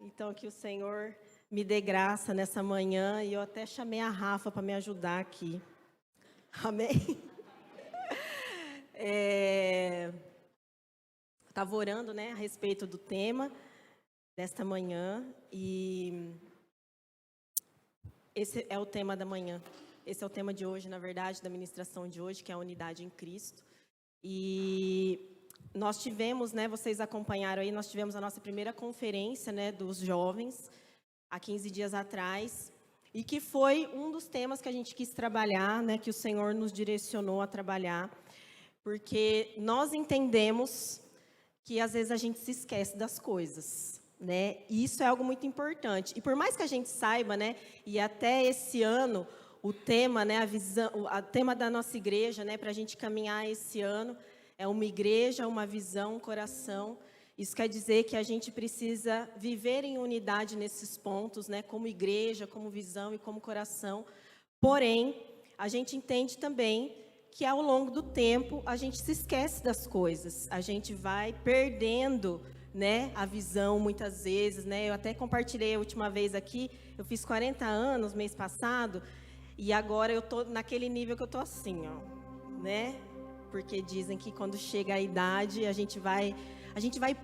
Então, que o Senhor me dê graça nessa manhã, e eu até chamei a Rafa para me ajudar aqui. Amém? Estava orando, né, a respeito do tema desta manhã, e esse é o tema da manhã. Esse é o tema de hoje, na verdade, da ministração de hoje, que é a unidade em Cristo. E nós tivemos, né, vocês acompanharam aí, nós tivemos a nossa primeira conferência, né, dos jovens, há 15 dias atrás, e que foi um dos temas que a gente quis trabalhar, né, que o Senhor nos direcionou a trabalhar, porque nós entendemos que às vezes a gente se esquece das coisas, né, e isso é algo muito importante. E por mais que a gente saiba, né, e até esse ano, o tema, né, a visão, o tema da nossa igreja, né, para a gente caminhar esse ano, é uma igreja, uma visão, um coração. Isso quer dizer que a gente precisa viver em unidade nesses pontos, né, como igreja, como visão e como coração. Porém, a gente entende também que ao longo do tempo a gente se esquece das coisas, a gente vai perdendo, né, a visão muitas vezes, né? Eu até compartilhei a última vez aqui, eu fiz 40 anos mês passado, e agora eu tô naquele nível que eu tô assim, ó, né? Porque dizem que quando chega a idade a gente vai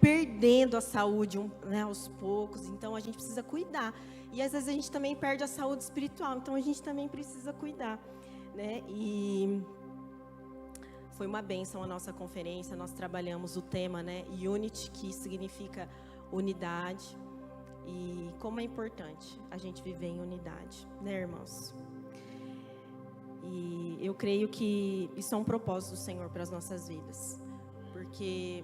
perdendo a saúde, né, aos poucos, então a gente precisa cuidar. E às vezes a gente também perde a saúde espiritual, então a gente também precisa cuidar, né? E foi uma bênção a nossa conferência, nós trabalhamos o tema, né, Unity, que significa unidade, e como é importante a gente viver em unidade, né, irmãos? E eu creio que isso é um propósito do Senhor para as nossas vidas, porque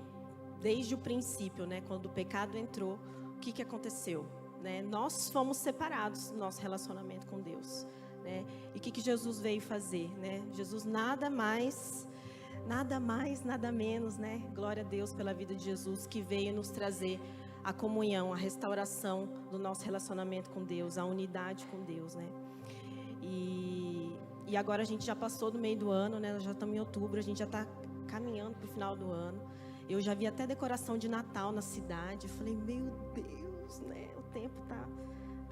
desde o princípio, né, quando o pecado entrou, o que aconteceu? Né? Nós fomos separados do nosso relacionamento com Deus. Né? E o que Jesus veio fazer? Né? Jesus nada mais, nada menos, né? Glória a Deus pela vida de Jesus, que veio nos trazer a comunhão, a restauração do nosso relacionamento com Deus, a unidade com Deus. Né? E agora a gente já passou do meio do ano, né? Nós já estamos em outubro, a gente já está caminhando para o final do ano. Eu já vi até decoração de Natal na cidade. Eu falei, meu Deus, né? O tempo tá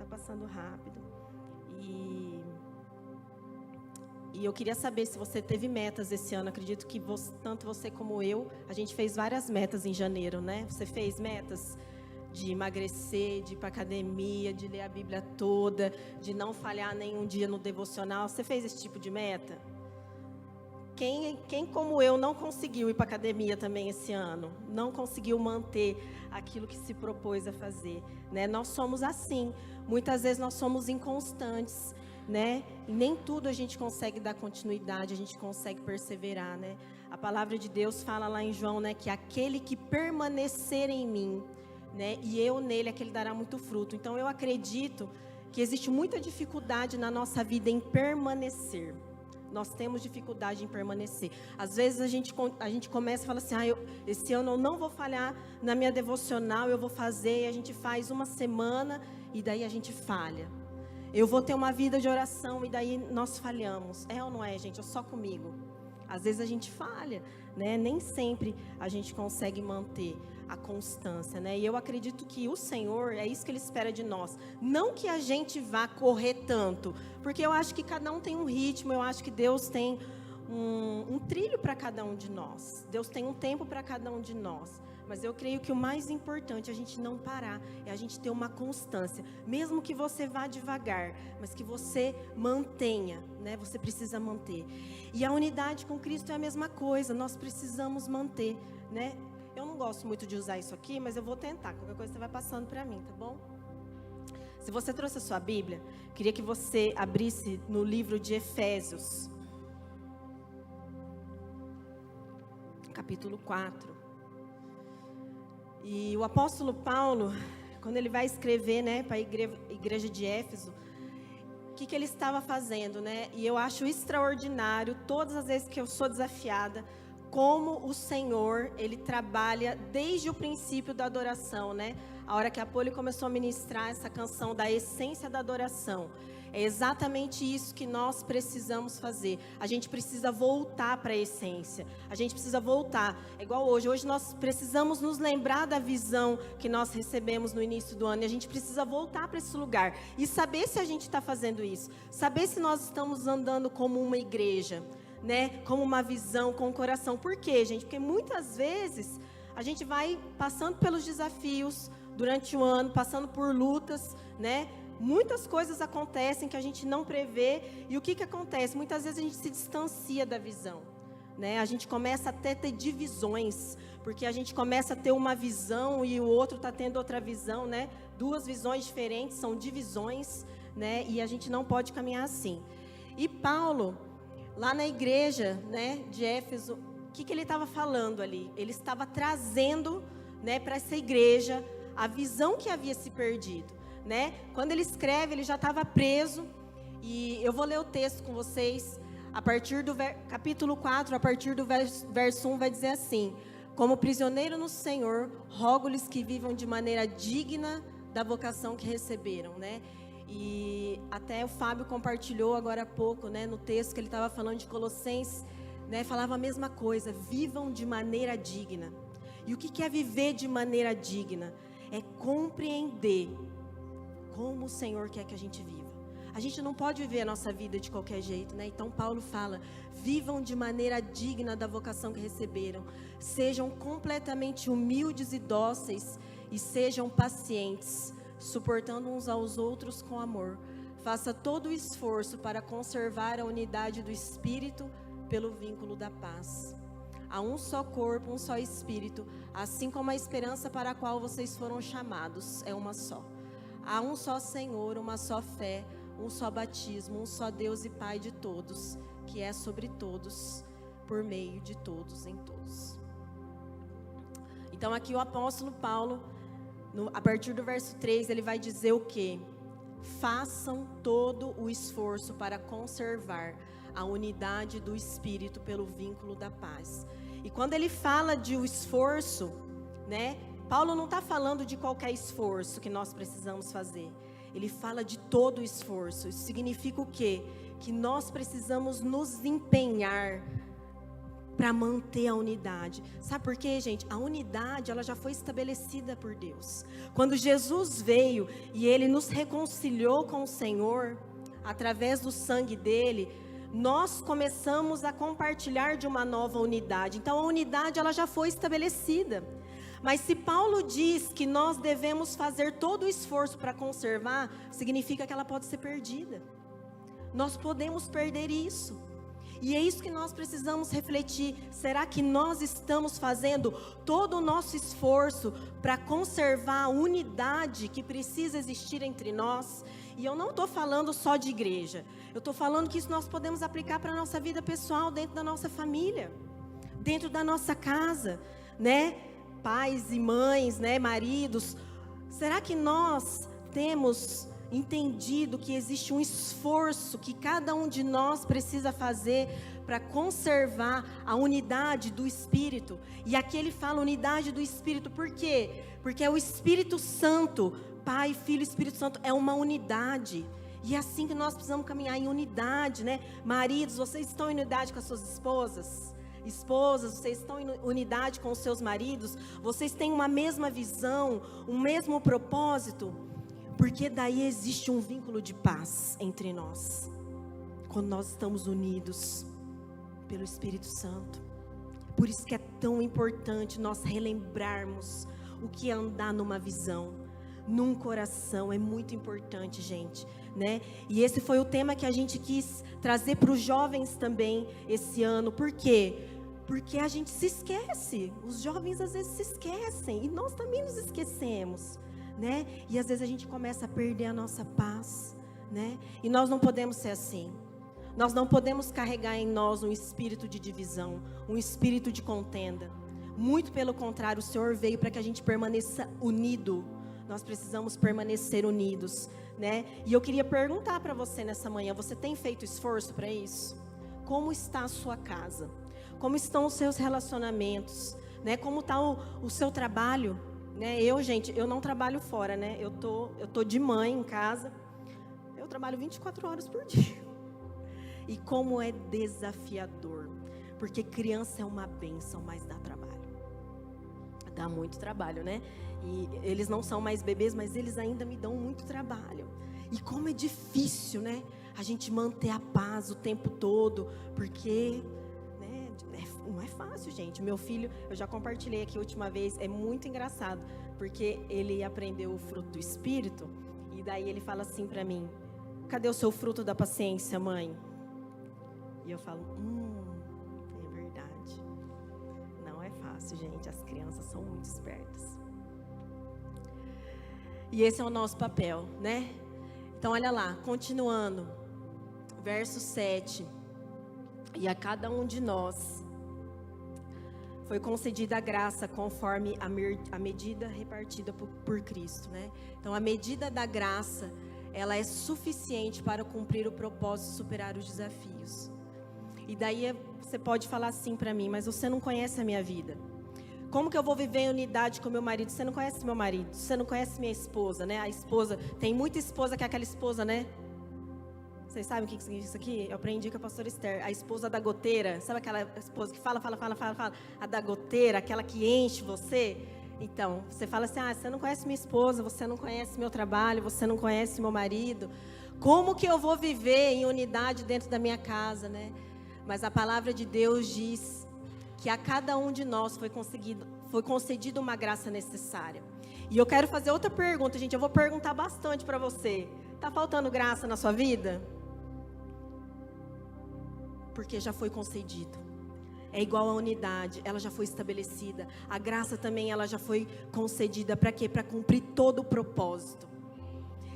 passando rápido. E eu queria saber se você teve metas esse ano. Acredito que tanto você como eu, a gente fez várias metas em janeiro, né? Você fez metas de emagrecer, de ir para academia, de ler a Bíblia toda, de não falhar nenhum dia no devocional. Você fez esse tipo de meta? Quem como eu não conseguiu ir para a academia também esse ano, não conseguiu manter aquilo que se propôs a fazer, né? Nós somos assim, muitas vezes nós somos inconstantes, né? E nem tudo a gente consegue dar continuidade, a gente consegue perseverar, né? A palavra de Deus fala lá em João, né, que aquele que permanecer em mim, né, e eu nele, aquele dará muito fruto. Então eu acredito que existe muita dificuldade na nossa vida em permanecer. Nós temos dificuldade em permanecer. Às vezes a gente começa e fala assim, esse ano eu não vou falhar na minha devocional, eu vou fazer, e a gente faz uma semana e daí a gente falha. Eu vou ter uma vida de oração e daí nós falhamos. É ou não é, gente? É só comigo. Às vezes a gente falha, né? Nem sempre a gente consegue manter a constância, né? E eu acredito que o Senhor, é isso que Ele espera de nós. Não que a gente vá correr tanto, porque eu acho que cada um tem um ritmo, eu acho que Deus tem um trilho para cada um de nós. Deus tem um tempo para cada um de nós. Mas eu creio que o mais importante é a gente não parar, é a gente ter uma constância. Mesmo que você vá devagar, mas que você mantenha, né? Você precisa manter. E a unidade com Cristo é a mesma coisa, nós precisamos manter, né? Eu não gosto muito de usar isso aqui, mas eu vou tentar. Qualquer coisa você vai passando para mim, tá bom? Se você trouxe a sua Bíblia, queria que você abrisse no livro de Efésios, capítulo 4. E o apóstolo Paulo, quando ele vai escrever, né, para a igreja de Éfeso, o que ele estava fazendo, né? E eu acho extraordinário, todas as vezes que eu sou desafiada, como o Senhor, Ele trabalha desde o princípio da adoração, né? a hora que a Poli começou a ministrar essa canção da essência da adoração. É exatamente isso que nós precisamos fazer. A gente precisa voltar para a essência. A gente precisa voltar. É igual hoje. Hoje nós precisamos nos lembrar da visão que nós recebemos no início do ano. E a gente precisa voltar para esse lugar. E saber se a gente está fazendo isso. Saber se nós estamos andando como uma igreja, né? Como uma visão, com o coração. Por quê, gente? Porque muitas vezes a gente vai passando pelos desafios durante o ano, passando por lutas, né? Muitas coisas acontecem que a gente não prevê. E o que acontece? Muitas vezes a gente se distancia da visão, né? A gente começa até a ter divisões, porque a gente começa a ter uma visão e o outro está tendo outra visão, né? Duas visões diferentes, são divisões, né? E a gente não pode caminhar assim. E Paulo, lá na igreja, né, de Éfeso, o que ele estava falando ali? Ele estava trazendo, né, para essa igreja a visão que havia se perdido. Né? Quando ele escreve, ele já estava preso, e eu vou ler o texto com vocês, a partir do capítulo 4, a partir do verso 1, vai dizer assim: como prisioneiro no Senhor, rogo-lhes que vivam de maneira digna da vocação que receberam, né? E até o Fábio compartilhou agora há pouco, né, no texto que ele estava falando de Colossenses, né, falava a mesma coisa, vivam de maneira digna. E o que é viver de maneira digna? É compreender como o Senhor quer que a gente viva. A gente não pode viver a nossa vida de qualquer jeito, né? Então Paulo fala: vivam de maneira digna da vocação que receberam, sejam completamente humildes e dóceis, e sejam pacientes, suportando uns aos outros com amor. Faça todo o esforço para conservar a unidade do Espírito pelo vínculo da paz. Há um só corpo, um só Espírito, assim como a esperança para a qual vocês foram chamados é uma só. Há um só Senhor, uma só fé, um só batismo, um só Deus e Pai de todos, que é sobre todos, por meio de todos, em todos. Então aqui o apóstolo Paulo, a partir do verso 3, ele vai dizer o quê? Façam todo o esforço para conservar a unidade do Espírito pelo vínculo da paz. E quando ele fala de o esforço, né? Paulo não está falando de qualquer esforço que nós precisamos fazer. Ele fala de todo o esforço. Isso significa o quê? Que nós precisamos nos empenhar para manter a unidade. Sabe por quê, gente? A unidade, ela já foi estabelecida por Deus. Quando Jesus veio e Ele nos reconciliou com o Senhor, através do sangue dEle, nós começamos a compartilhar de uma nova unidade. Então a unidade, ela já foi estabelecida. Mas se Paulo diz que nós devemos fazer todo o esforço para conservar, significa que ela pode ser perdida. Nós podemos perder isso. E é isso que nós precisamos refletir. Será que nós estamos fazendo todo o nosso esforço para conservar a unidade que precisa existir entre nós? E eu não estou falando só de igreja. Eu estou falando que isso nós podemos aplicar para a nossa vida pessoal, dentro da nossa família, dentro da nossa casa, né? Pais e mães, né, maridos, será que nós temos entendido que existe um esforço que cada um de nós precisa fazer para conservar a unidade do Espírito? E aqui ele fala unidade do Espírito, por quê? Porque é o Espírito Santo, Pai, Filho e Espírito Santo, é uma unidade. E é assim que nós precisamos caminhar, em unidade, né? Maridos, vocês estão em unidade com as suas esposas? Esposas, vocês estão em unidade com os seus maridos? Vocês têm uma mesma visão, um mesmo propósito? Porque daí existe um vínculo de paz entre nós, quando nós estamos unidos pelo Espírito Santo. Por isso que é tão importante nós relembrarmos o que é andar numa visão, num coração. É muito importante, gente, né? E esse foi o tema que a gente quis trazer para os jovens também esse ano. Por quê? Porque a gente se esquece. Os jovens às vezes se esquecem, e nós também nos esquecemos, né? E às vezes a gente começa a perder a nossa paz, né? E nós não podemos ser assim. Nós não podemos carregar em nós um espírito de divisão, um espírito de contenda. Muito pelo contrário, o Senhor veio para que a gente permaneça unido. Nós precisamos permanecer unidos, né? E eu queria perguntar para você nessa manhã: você tem feito esforço para isso? Como está a sua casa? Como estão os seus relacionamentos, né? Como está o seu trabalho, né? Eu não trabalho fora, né? Eu tô de mãe em casa. Eu trabalho 24 horas por dia. E como é desafiador. Porque criança é uma bênção, mas dá trabalho. Dá muito trabalho, né? E eles não são mais bebês, mas eles ainda me dão muito trabalho. E como é difícil, né? A gente manter a paz o tempo todo, porque, né, não é fácil, gente. Meu filho, eu já compartilhei aqui a última vez, é muito engraçado, porque ele aprendeu o fruto do Espírito, e daí ele fala assim pra mim: cadê o seu fruto da paciência, mãe? E eu falo, é verdade. Não é fácil, gente, as crianças são muito espertas. E esse é o nosso papel, né? Então, olha lá, continuando, verso 7. E a cada um de nós foi concedida a graça conforme a medida repartida por Cristo, né? Então, a medida da graça, ela é suficiente para cumprir o propósito e superar os desafios. E daí você pode falar assim para mim, mas você não conhece a minha vida. Como que eu vou viver em unidade com meu marido? Você não conhece meu marido, você não conhece minha esposa, né? A esposa, tem muita esposa que é aquela esposa, né? Vocês sabem o que significa isso aqui? Eu aprendi com a pastora Esther, a esposa da goteira. Sabe aquela esposa que fala? A da goteira, aquela que enche você? Então, você fala assim, você não conhece minha esposa, você não conhece meu trabalho, você não conhece meu marido. Como que eu vou viver em unidade dentro da minha casa, né? Mas a palavra de Deus diz que a cada um de nós foi concedida uma graça necessária. E eu quero fazer outra pergunta, gente. Eu vou perguntar bastante para você. Está faltando graça na sua vida? Porque já foi concedido. É igual à unidade, ela já foi estabelecida. A graça também, ela já foi concedida para quê? Para cumprir todo o propósito.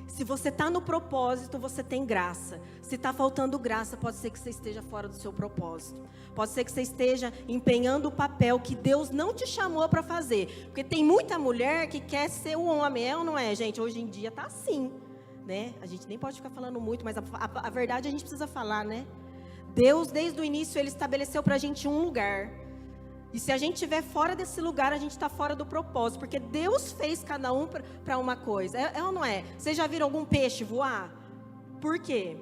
Se você está no propósito, você tem graça. Se está faltando graça, pode ser que você esteja fora do seu propósito. Pode ser que você esteja empenhando o papel que Deus não te chamou para fazer. Porque tem muita mulher que quer ser um homem, é ou não é, gente? Hoje em dia está assim, né? A gente nem pode ficar falando muito, mas a verdade a gente precisa falar, né? Deus, desde o início, Ele estabeleceu para a gente um lugar. E se a gente estiver fora desse lugar, a gente está fora do propósito. Porque Deus fez cada um para uma coisa. É ou não é? Vocês já viram algum peixe voar? Por quê?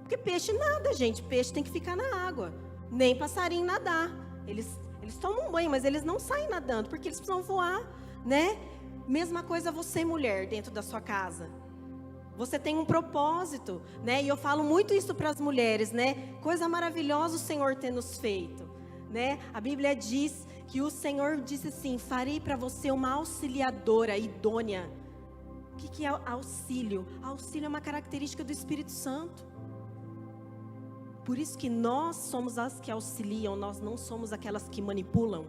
Porque peixe nada, gente. Peixe tem que ficar na água. Nem passarinho nadar. Eles tomam banho, mas eles não saem nadando. Porque eles precisam voar, né? Mesma coisa você, mulher, dentro da sua casa. Você tem um propósito, né? E eu falo muito isso para as mulheres, né? Coisa maravilhosa o Senhor ter nos feito. Né? A Bíblia diz que o Senhor disse assim: farei para você uma auxiliadora idônea. O que é auxílio? Auxílio é uma característica do Espírito Santo. Por isso que nós somos as que auxiliam, nós não somos aquelas que manipulam.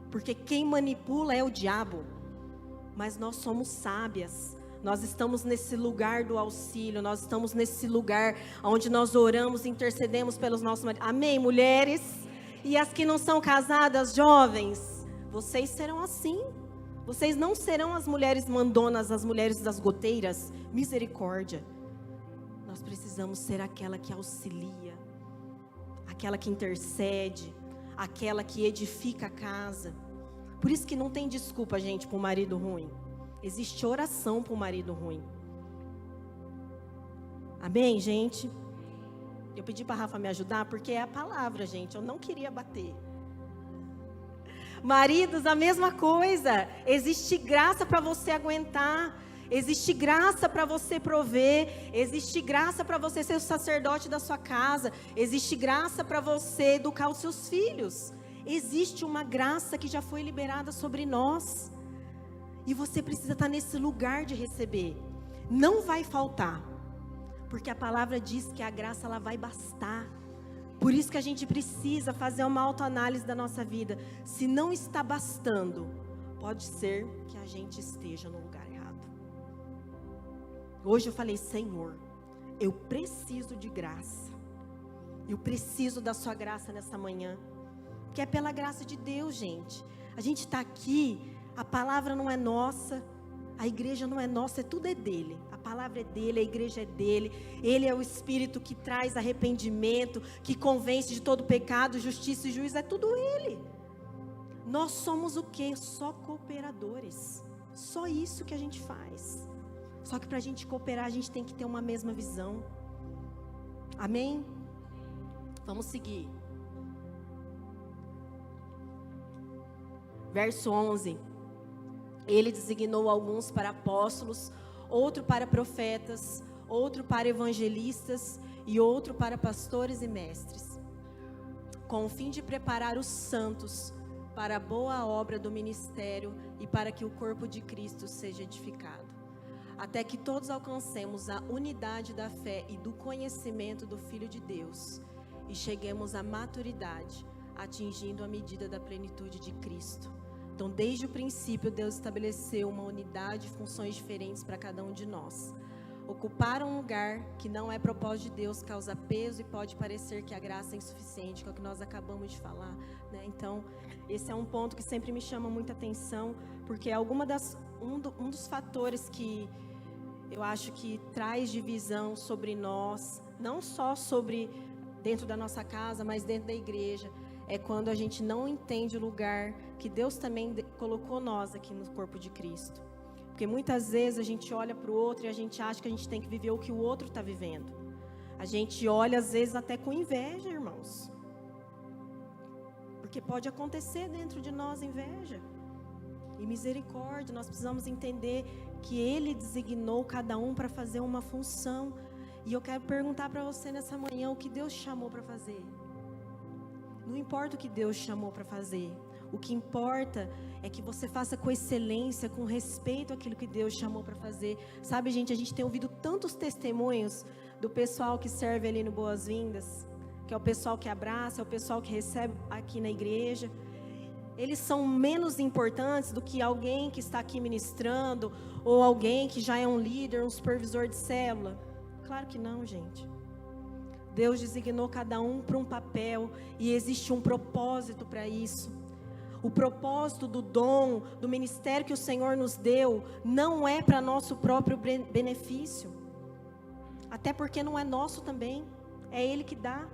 Porque quem manipula é o diabo. Mas nós somos sábias. Nós estamos nesse lugar do auxílio, nós estamos nesse lugar onde nós oramos, intercedemos pelos nossos maridos. Amém, mulheres? E as que não são casadas, jovens, vocês serão assim. Vocês não serão as mulheres mandonas, as mulheres das goteiras. Misericórdia. Nós precisamos ser aquela que auxilia, aquela que intercede, aquela que edifica a casa. Por isso que não tem desculpa, gente, para o marido ruim. Existe oração para o marido ruim. Amém, gente? Eu pedi para a Rafa me ajudar, porque é a palavra, gente. Eu não queria bater. Maridos, a mesma coisa. Existe graça para você aguentar. Existe graça para você prover. Existe graça para você ser o sacerdote da sua casa. Existe graça para você educar os seus filhos. Existe uma graça que já foi liberada sobre nós. E você precisa estar nesse lugar de receber. Não vai faltar. Porque a palavra diz que a graça ela vai bastar. Por isso que a gente precisa fazer uma autoanálise da nossa vida. Se não está bastando, pode ser que a gente esteja no lugar errado. Hoje eu falei: Senhor, eu preciso de graça. Eu preciso da sua graça nessa manhã. Porque é pela graça de Deus, gente. A gente está aqui, a palavra não é nossa. A igreja não é nossa, tudo é dele. A palavra é dele, a igreja é dele. Ele é o Espírito que traz arrependimento, que convence de todo pecado, justiça e juízo. É tudo ele. Nós somos o quê? Só cooperadores. Só isso que a gente faz. Só que para a gente cooperar, a gente tem que ter uma mesma visão. Amém? Vamos seguir. Verso 11. Ele designou alguns para apóstolos, outro para profetas, outro para evangelistas e outro para pastores e mestres, com o fim de preparar os santos para a boa obra do ministério e para que o corpo de Cristo seja edificado, até que todos alcancemos a unidade da fé e do conhecimento do Filho de Deus e cheguemos à maturidade, atingindo a medida da plenitude de Cristo. Então, desde o princípio, Deus estabeleceu uma unidade e funções diferentes para cada um de nós. Ocupar um lugar que não é propósito de Deus causa peso e pode parecer que a graça é insuficiente, que é o que nós acabamos de falar, né? Então, esse é um ponto que sempre me chama muita atenção, porque é um dos fatores que eu acho que traz divisão sobre nós, não só sobre dentro da nossa casa, mas dentro da igreja, é quando a gente não entende o lugar que Deus também colocou nós aqui no corpo de Cristo. Porque muitas vezes a gente olha para o outro e a gente acha que a gente tem que viver o que o outro está vivendo. A gente olha às vezes até com inveja, irmãos. Porque pode acontecer dentro de nós inveja. E misericórdia, nós precisamos entender que Ele designou cada um para fazer uma função. E eu quero perguntar para você nessa manhã o que Deus chamou para fazer. Não importa o que Deus chamou para fazer. O que importa é que você faça com excelência, com respeito àquilo que Deus chamou para fazer. Sabe, gente, a gente tem ouvido tantos testemunhos do pessoal que serve ali no Boas-Vindas, que é o pessoal que abraça, é o pessoal que recebe aqui na igreja. Eles são menos importantes do que alguém que está aqui ministrando, ou alguém que já é um líder, um supervisor de célula. Claro que não, gente. Deus designou cada um para um papel e existe um propósito para isso. O propósito do dom, do ministério que o Senhor nos deu, não é para nosso próprio benefício. Até porque não é nosso também, é Ele que dá.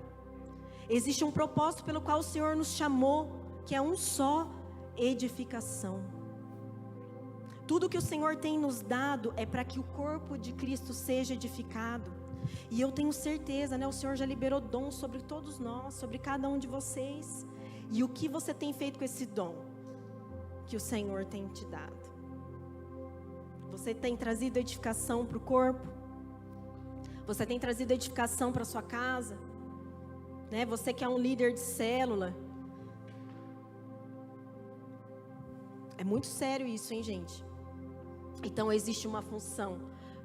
Existe um propósito pelo qual o Senhor nos chamou, que é um só: edificação. Tudo que o Senhor tem nos dado é para que o corpo de Cristo seja edificado. E eu tenho certeza, né? O Senhor já liberou dom sobre todos nós, sobre cada um de vocês. E o que você tem feito com esse dom que o Senhor tem te dado? Você tem trazido edificação para o corpo? Você tem trazido edificação para a sua casa? Né? Você que é um líder de célula. É muito sério isso, hein, gente? Então existe uma função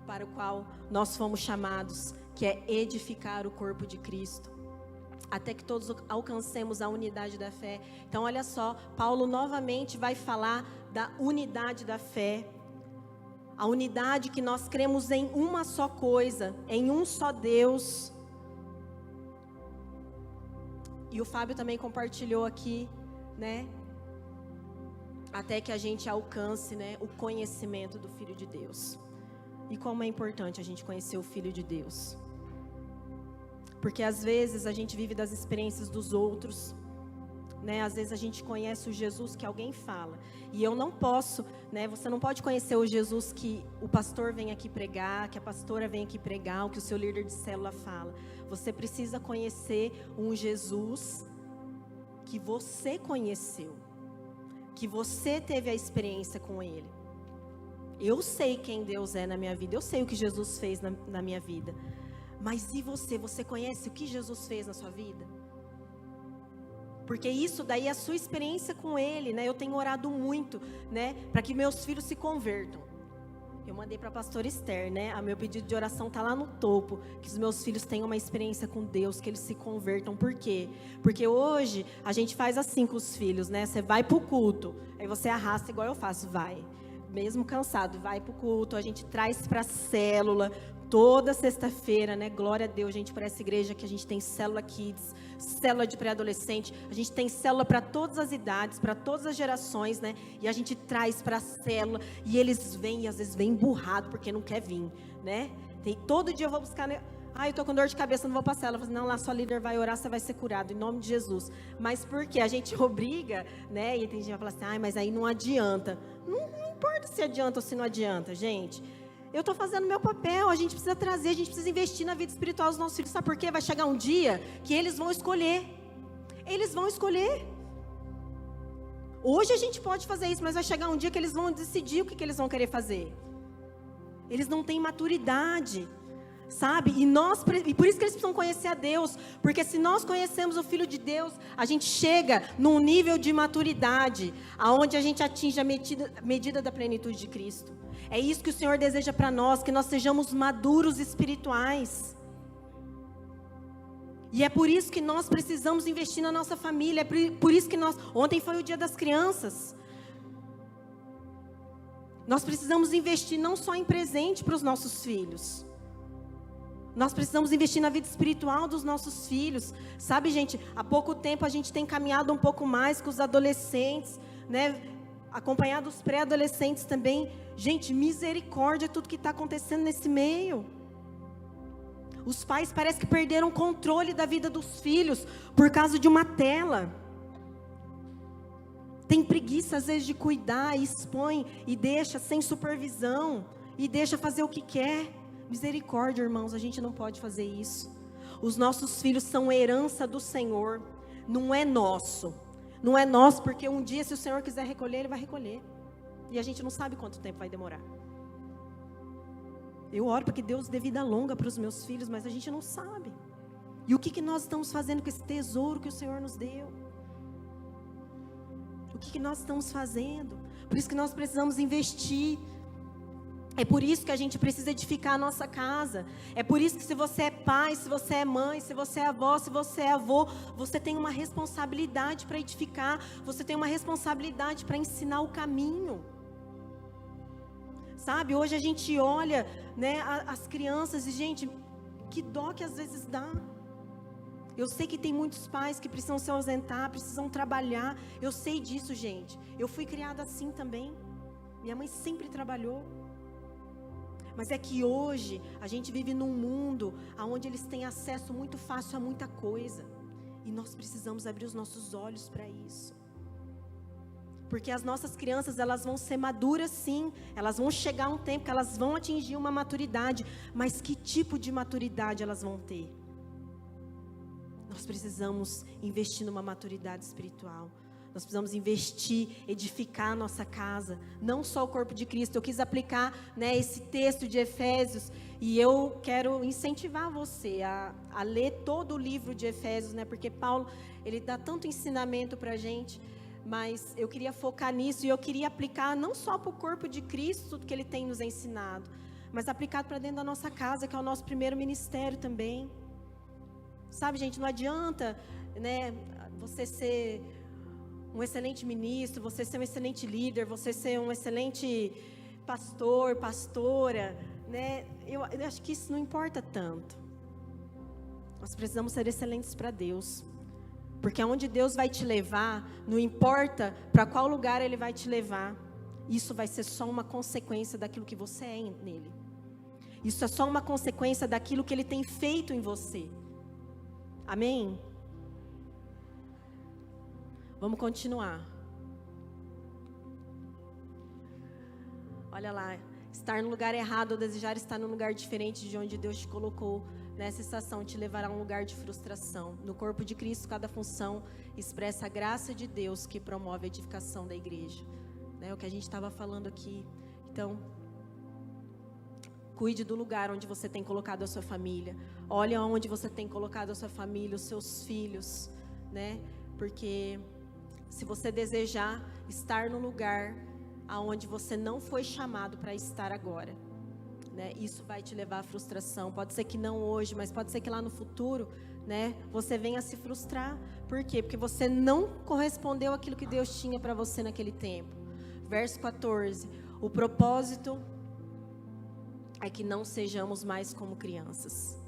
para o qual nós fomos chamados, que é edificar o corpo de Cristo, até que todos alcancemos a unidade da fé. Então olha só, Paulo novamente vai falar da unidade da fé, a unidade que nós cremos em uma só coisa, em um só Deus. E o Fábio também compartilhou aqui, né? Até que a gente alcance, né, o conhecimento do Filho de Deus. E como é importante a gente conhecer o Filho de Deus. Porque às vezes a gente vive das experiências dos outros, né? Às vezes a gente conhece o Jesus que alguém fala. E eu não posso, né? Você não pode conhecer o Jesus que o pastor vem aqui pregar, que a pastora vem aqui pregar, o que o seu líder de célula fala. Você precisa conhecer um Jesus que você conheceu, que você teve a experiência com Ele. Eu sei quem Deus é na minha vida, eu sei o que Jesus fez na minha vida. Mas e você? Você conhece o que Jesus fez na sua vida? Porque isso daí é a sua experiência com Ele, né? Eu tenho orado muito, né? Para que meus filhos se convertam. Eu mandei para a pastora Esther, né? A meu pedido de oração está lá no topo. Que os meus filhos tenham uma experiência com Deus, que eles se convertam. Por quê? Porque hoje a gente faz assim com os filhos, né? Você vai para o culto, aí você arrasta igual eu faço, vai. Mesmo cansado, vai para o culto, a gente traz para a célula, toda sexta-feira, né? Glória a Deus, gente, para essa igreja que a gente tem célula kids, célula de pré-adolescente, a gente tem célula para todas as idades, para todas as gerações, né? E a gente traz para a célula, e eles vêm, e às vezes vêm emburrado, porque não quer vir, né? Todo dia eu vou buscar, né? Eu tô com dor de cabeça, não vou passar. Ela fala assim, não, lá sua líder vai orar, você vai ser curado, em nome de Jesus. Mas por quê? A gente obriga, né? E tem gente que vai falar assim, mas aí não adianta. Não importa se adianta ou se não adianta, gente. Eu estou fazendo meu papel, a gente precisa trazer, a gente precisa investir na vida espiritual dos nossos filhos. Sabe por quê? Vai chegar um dia que eles vão escolher. Eles vão escolher. Hoje a gente pode fazer isso, mas vai chegar um dia que eles vão decidir o que eles vão querer fazer. Eles não têm maturidade, sabe? E por isso que eles precisam conhecer a Deus. Porque se nós conhecemos o Filho de Deus, a gente chega num nível de maturidade, aonde a gente atinge a medida da plenitude de Cristo. É isso que o Senhor deseja para nós, que nós sejamos maduros espirituais. E é por isso que nós precisamos investir na nossa família. É por isso que ontem foi o Dia das Crianças. Nós precisamos investir não só em presente para os nossos filhos. Nós precisamos investir na vida espiritual dos nossos filhos. Sabe, gente, há pouco tempo a gente tem caminhado um pouco mais com os adolescentes, né? Acompanhado os pré-adolescentes também. Gente, misericórdia tudo que está acontecendo nesse meio. Os pais parecem que perderam o controle da vida dos filhos por causa de uma tela. Tem preguiça às vezes de cuidar, e expõe e deixa sem supervisão, e deixa fazer o que quer. Misericórdia, irmãos, a gente não pode fazer isso. Os nossos filhos são herança do Senhor, não é nosso. Não é nosso porque um dia, se o Senhor quiser recolher, Ele vai recolher. E a gente não sabe quanto tempo vai demorar. Eu oro para que Deus dê vida longa para os meus filhos, mas a gente não sabe. E o que nós estamos fazendo com esse tesouro que o Senhor nos deu? O que nós estamos fazendo? Por isso que nós precisamos investir. É por isso que a gente precisa edificar a nossa casa. É por isso que se você é pai, se você é mãe, se você é avó, se você é avô, você tem uma responsabilidade para edificar. Você tem uma responsabilidade para ensinar o caminho. Sabe, hoje a gente olha, né, as crianças e, gente, que dó que às vezes dá. Eu sei que tem muitos pais que precisam se ausentar, precisam trabalhar. Eu sei disso, gente. Eu fui criada assim também. Minha mãe sempre trabalhou. Mas é que hoje a gente vive num mundo onde eles têm acesso muito fácil a muita coisa. E nós precisamos abrir os nossos olhos para isso. Porque as nossas crianças, elas vão ser maduras sim. Elas vão chegar um tempo que elas vão atingir uma maturidade. Mas que tipo de maturidade elas vão ter? Nós precisamos investir numa maturidade espiritual. Nós precisamos investir, edificar a nossa casa. Não só o corpo de Cristo. Eu quis aplicar, né, esse texto de Efésios. E eu quero incentivar você a ler todo o livro de Efésios, né? Porque Paulo, ele dá tanto ensinamento para a gente. Mas eu queria focar nisso. E eu queria aplicar não só para o corpo de Cristo, tudo que ele tem nos ensinado. Mas aplicado para dentro da nossa casa, que é o nosso primeiro ministério também. Sabe, gente, não adianta, né, você ser um excelente ministro, você ser um excelente líder, você ser um excelente pastor, pastora, né? Eu acho que isso não importa tanto. Nós precisamos ser excelentes para Deus. Porque aonde Deus vai te levar, não importa para qual lugar Ele vai te levar. Isso vai ser só uma consequência daquilo que você é nele. Isso é só uma consequência daquilo que Ele tem feito em você. Amém? Vamos continuar. Olha lá, estar no lugar errado ou desejar estar num lugar diferente de onde Deus te colocou, nessa estação te levará a um lugar de frustração. No corpo de Cristo, cada função expressa a graça de Deus que promove a edificação da igreja. É o que a gente estava falando aqui. Então, cuide do lugar onde você tem colocado a sua família. Olha onde você tem colocado a sua família, os seus filhos, né? Porque se você desejar estar no lugar aonde você não foi chamado para estar agora, né? Isso vai te levar à frustração. Pode ser que não hoje, mas pode ser que lá no futuro, né, você venha a se frustrar. Por quê? Porque você não correspondeu àquilo que Deus tinha para você naquele tempo. Verso 14. O propósito é que não sejamos mais como crianças,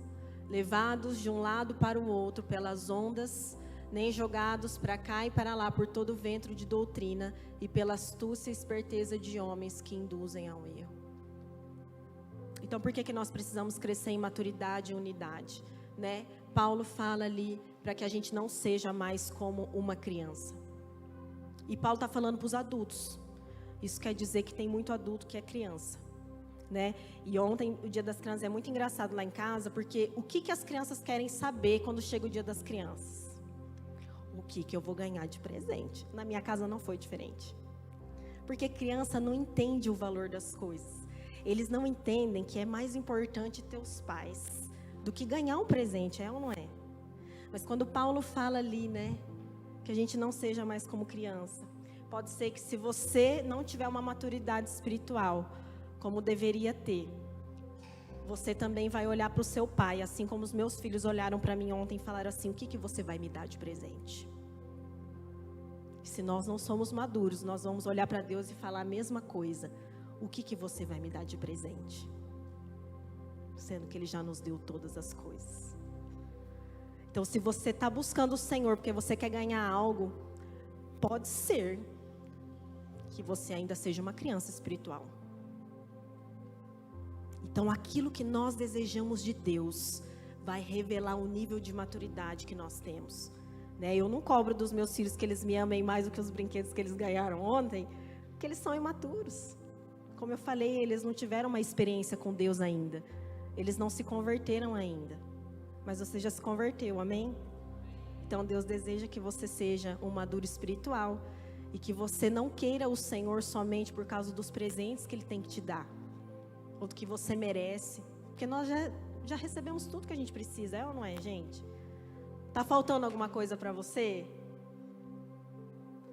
levados de um lado para o outro pelas ondas, nem jogados para cá e para lá por todo o vento de doutrina e pela astúcia e esperteza de homens que induzem ao erro. Então, por que nós precisamos crescer em maturidade e unidade, né? Paulo fala ali para que a gente não seja mais como uma criança. E Paulo está falando para os adultos. Isso quer dizer que tem muito adulto que é criança, né? E ontem, o Dia das Crianças, é muito engraçado lá em casa, porque o que as crianças querem saber quando chega o Dia das Crianças? O que eu vou ganhar de presente? Na minha casa não foi diferente. Porque criança não entende o valor das coisas. Eles não entendem que é mais importante ter os pais do que ganhar um presente, é ou não é? Mas quando Paulo fala ali, né, que a gente não seja mais como criança, pode ser que se você não tiver uma maturidade espiritual, como deveria ter, você também vai olhar para o seu pai, assim como os meus filhos olharam para mim ontem e falaram assim, o que você vai me dar de presente? Se nós não somos maduros, nós vamos olhar para Deus e falar a mesma coisa. O que você vai me dar de presente? Sendo que Ele já nos deu todas as coisas. Então, se você está buscando o Senhor porque você quer ganhar algo, pode ser que você ainda seja uma criança espiritual. Então, aquilo que nós desejamos de Deus vai revelar o nível de maturidade que nós temos. Né? Eu não cobro dos meus filhos que eles me amem mais do que os brinquedos que eles ganharam ontem, porque eles são imaturos. Como eu falei, eles não tiveram uma experiência com Deus ainda. Eles não se converteram ainda. Mas você já se converteu, amém? Então Deus deseja que você seja um maduro espiritual e que você não queira o Senhor somente por causa dos presentes que Ele tem que te dar, ou do que você merece, porque nós já recebemos tudo que a gente precisa, é ou não é, gente? Tá faltando alguma coisa para você?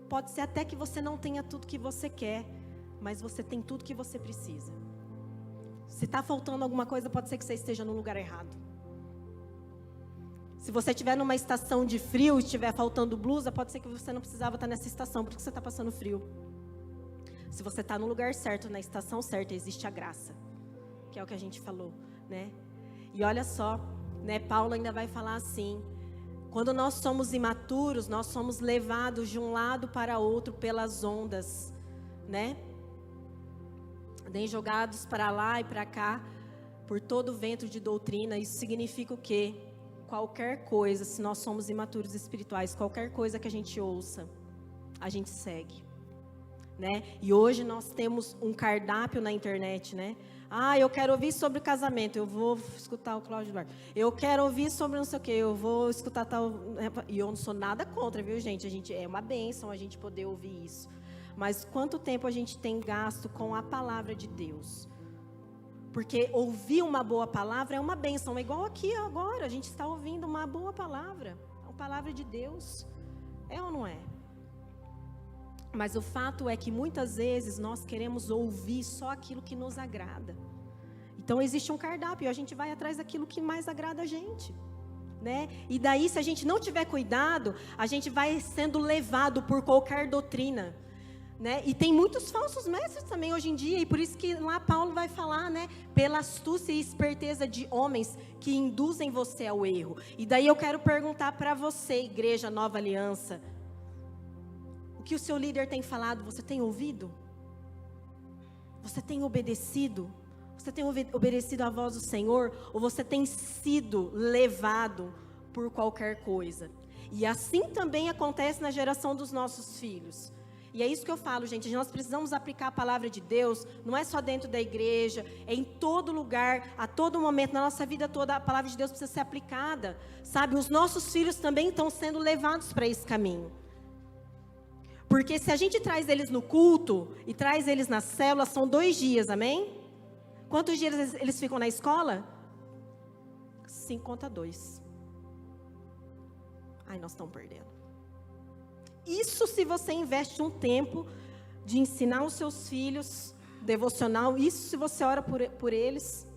Pode ser até que você não tenha tudo que você quer, mas você tem tudo que você precisa. Se está faltando alguma coisa, pode ser que você esteja no lugar errado. Se você estiver numa estação de frio e estiver faltando blusa, pode ser que você não precisava estar nessa estação, porque você está passando frio. Se você está no lugar certo, na estação certa, existe a graça, que é o que a gente falou, né? E olha só, né? Paulo ainda vai falar assim: quando nós somos imaturos, nós somos levados de um lado para outro pelas ondas, né? Nem jogados para lá e para cá por todo o vento de doutrina. Isso significa o quê? Qualquer coisa, se nós somos imaturos espirituais, qualquer coisa que a gente ouça, a gente segue, né? E hoje nós temos um cardápio na internet, né? Ah, eu quero ouvir sobre casamento, eu vou escutar o Cláudio Duarte. Eu quero ouvir sobre não sei o quê, eu vou escutar tal... E eu não sou nada contra, viu, gente? É uma bênção a gente poder ouvir isso. Mas quanto tempo a gente tem gasto com a palavra de Deus? Porque ouvir uma boa palavra é uma bênção. É igual aqui agora, a gente está ouvindo uma boa palavra. A palavra de Deus. É ou não é? Mas o fato é que muitas vezes nós queremos ouvir só aquilo que nos agrada. Então existe um cardápio e a gente vai atrás daquilo que mais agrada a gente, né? E daí, se a gente não tiver cuidado, a gente vai sendo levado por qualquer doutrina, né? E tem muitos falsos mestres também hoje em dia, e por isso que lá Paulo vai falar, né? Pela astúcia e esperteza de homens que induzem você ao erro. E daí eu quero perguntar para você, Igreja Nova Aliança, o que o seu líder tem falado, você tem ouvido? Você tem obedecido? Você tem obedecido à voz do Senhor? Ou você tem sido levado por qualquer coisa? E assim também acontece na geração dos nossos filhos. E é isso que eu falo, gente, nós precisamos aplicar a palavra de Deus, não é só dentro da igreja, é em todo lugar, a todo momento, na nossa vida toda, a palavra de Deus precisa ser aplicada, sabe? Os nossos filhos também estão sendo levados para esse caminho. Porque se a gente traz eles no culto e traz eles na célula, são 2 dias, amém? Quantos dias eles ficam na escola? 5 contra 2. Ai, nós estamos perdendo. Isso se você investe um tempo de ensinar os seus filhos, devocional, isso se você ora por eles.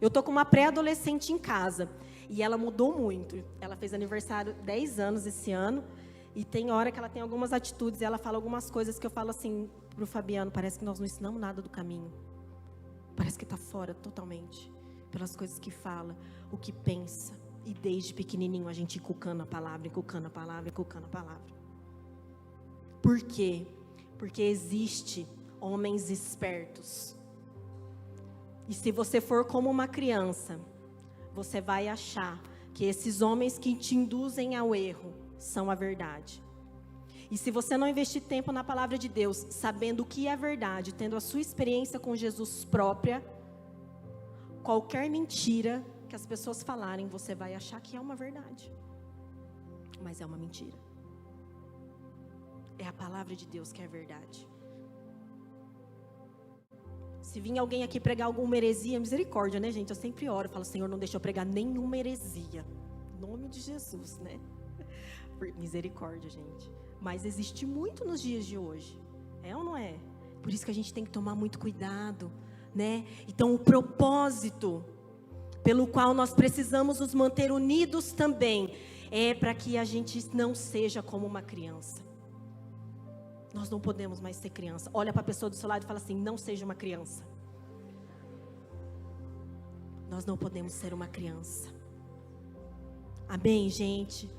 Eu estou com uma pré-adolescente em casa, e ela mudou muito. Ela fez aniversário 10 anos esse ano, e tem hora que ela tem algumas atitudes, e ela fala algumas coisas que eu falo assim para o Fabiano, parece que nós não ensinamos nada do caminho. Parece que está fora totalmente, pelas coisas que fala, o que pensa. E desde pequenininho a gente inculcando a palavra, inculcando a palavra, inculcando a palavra. Por quê? Porque existe homens espertos. E se você for como uma criança, você vai achar que esses homens que te induzem ao erro são a verdade. E se você não investir tempo na palavra de Deus, sabendo o que é verdade, tendo a sua experiência com Jesus própria, qualquer mentira que as pessoas falarem, você vai achar que é uma verdade. Mas é uma mentira. É a palavra de Deus que é verdade. Se vir alguém aqui pregar alguma heresia, misericórdia, né, gente? Eu sempre oro, falo, Senhor, não deixa eu pregar nenhuma heresia. Em nome de Jesus, né? Misericórdia, gente. Mas existe muito nos dias de hoje. É ou não é? Por isso que a gente tem que tomar muito cuidado, né? Então, o propósito pelo qual nós precisamos nos manter unidos também é para que a gente não seja como uma criança. Nós não podemos mais ser criança. Olha para a pessoa do seu lado e fala assim, não seja uma criança. Nós não podemos ser uma criança. Amém, gente?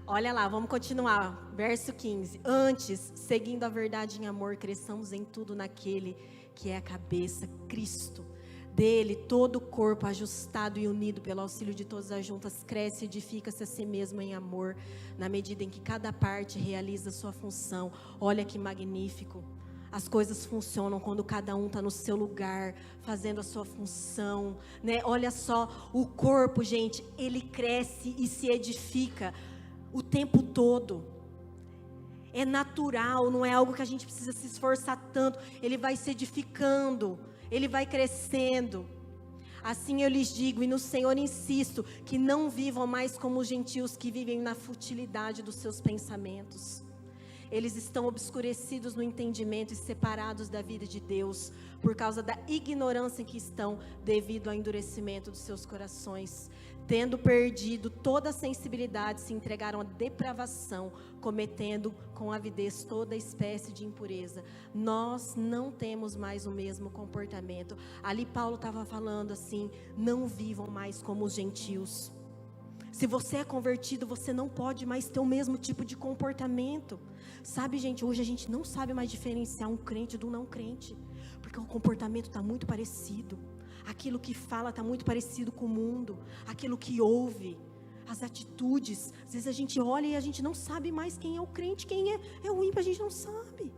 Olha lá, vamos continuar. Verso 15. Antes, seguindo a verdade em amor, cresçamos em tudo naquele que é a cabeça, Cristo. Dele, todo o corpo ajustado e unido pelo auxílio de todas as juntas, cresce e edifica-se a si mesmo em amor, na medida em que cada parte realiza a sua função. Olha que magnífico. As coisas funcionam quando cada um está no seu lugar, fazendo a sua função, né? Olha só, o corpo, gente, ele cresce e se edifica o tempo todo. É natural, não é algo que a gente precisa se esforçar tanto. Ele vai se edificando, ele vai crescendo. Assim eu lhes digo, e no Senhor insisto, que não vivam mais como os gentios que vivem na futilidade dos seus pensamentos. Eles estão obscurecidos no entendimento e separados da vida de Deus, por causa da ignorância em que estão, devido ao endurecimento dos seus corações. Tendo perdido toda a sensibilidade, se entregaram à depravação, cometendo com avidez toda espécie de impureza. Nós não temos mais o mesmo comportamento. Ali Paulo estava falando assim, não vivam mais como os gentios. Se você é convertido, você não pode mais ter o mesmo tipo de comportamento. Sabe, gente, hoje a gente não sabe mais diferenciar um crente do não crente, porque o comportamento está muito parecido. Aquilo que fala está muito parecido com o mundo, aquilo que ouve, as atitudes. Às vezes a gente olha e a gente não sabe mais quem é o crente, quem é o ímpio, a gente não sabe.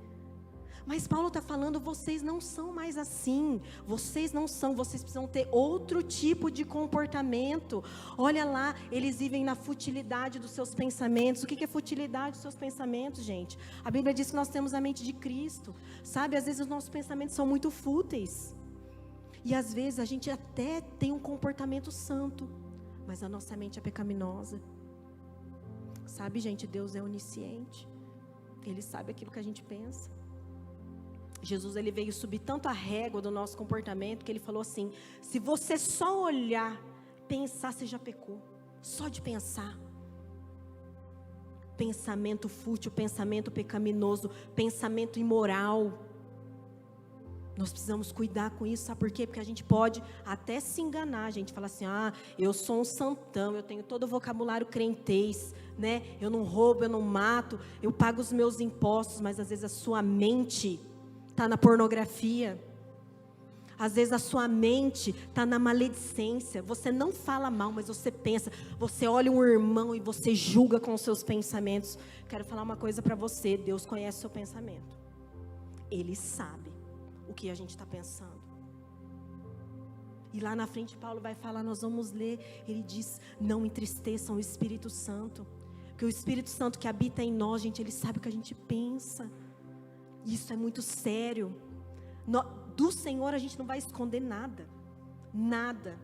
Mas Paulo está falando, vocês não são mais assim, vocês não são, vocês precisam ter outro tipo de comportamento. Olha lá, eles vivem na futilidade dos seus pensamentos. O que é futilidade dos seus pensamentos, gente? A Bíblia diz que nós temos a mente de Cristo, sabe? Às vezes os nossos pensamentos são muito fúteis, e às vezes a gente até tem um comportamento santo, mas a nossa mente é pecaminosa. Sabe, gente, Deus é onisciente, Ele sabe aquilo que a gente pensa. Jesus, ele veio subir tanto a régua do nosso comportamento, que ele falou assim, se você só olhar, pensar, você já pecou. Só de pensar. Pensamento fútil, pensamento pecaminoso, pensamento imoral. Nós precisamos cuidar com isso, sabe por quê? Porque a gente pode até se enganar, a gente fala assim, eu sou um santão, eu tenho todo o vocabulário crentez, né? Eu não roubo, eu não mato, eu pago os meus impostos, mas às vezes a sua mente está na pornografia, às vezes a sua mente está na maledicência. Você não fala mal, mas você pensa, você olha um irmão e você julga com os seus pensamentos. Quero falar uma coisa para você, Deus conhece o seu pensamento, Ele sabe o que a gente está pensando. E lá na frente Paulo vai falar, nós vamos ler, ele diz, não entristeçam o Espírito Santo, porque o Espírito Santo que habita em nós, gente, ele sabe o que a gente pensa. Isso é muito sério. Do Senhor a gente não vai esconder nada. Nada.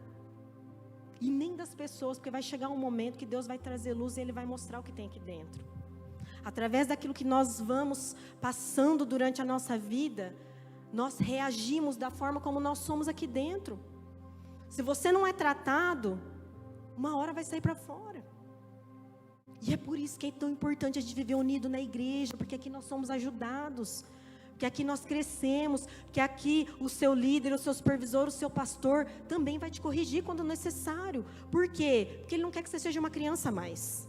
E nem das pessoas, porque vai chegar um momento que Deus vai trazer luz e Ele vai mostrar o que tem aqui dentro. Através daquilo que nós vamos passando durante a nossa vida, nós reagimos da forma como nós somos aqui dentro. Se você não é tratado, uma hora vai sair para fora. E é por isso que é tão importante a gente viver unido na igreja, porque aqui nós somos ajudados, porque aqui nós crescemos, porque aqui o seu líder, o seu supervisor, o seu pastor também vai te corrigir quando necessário. Por quê? Porque ele não quer que você seja uma criança mais.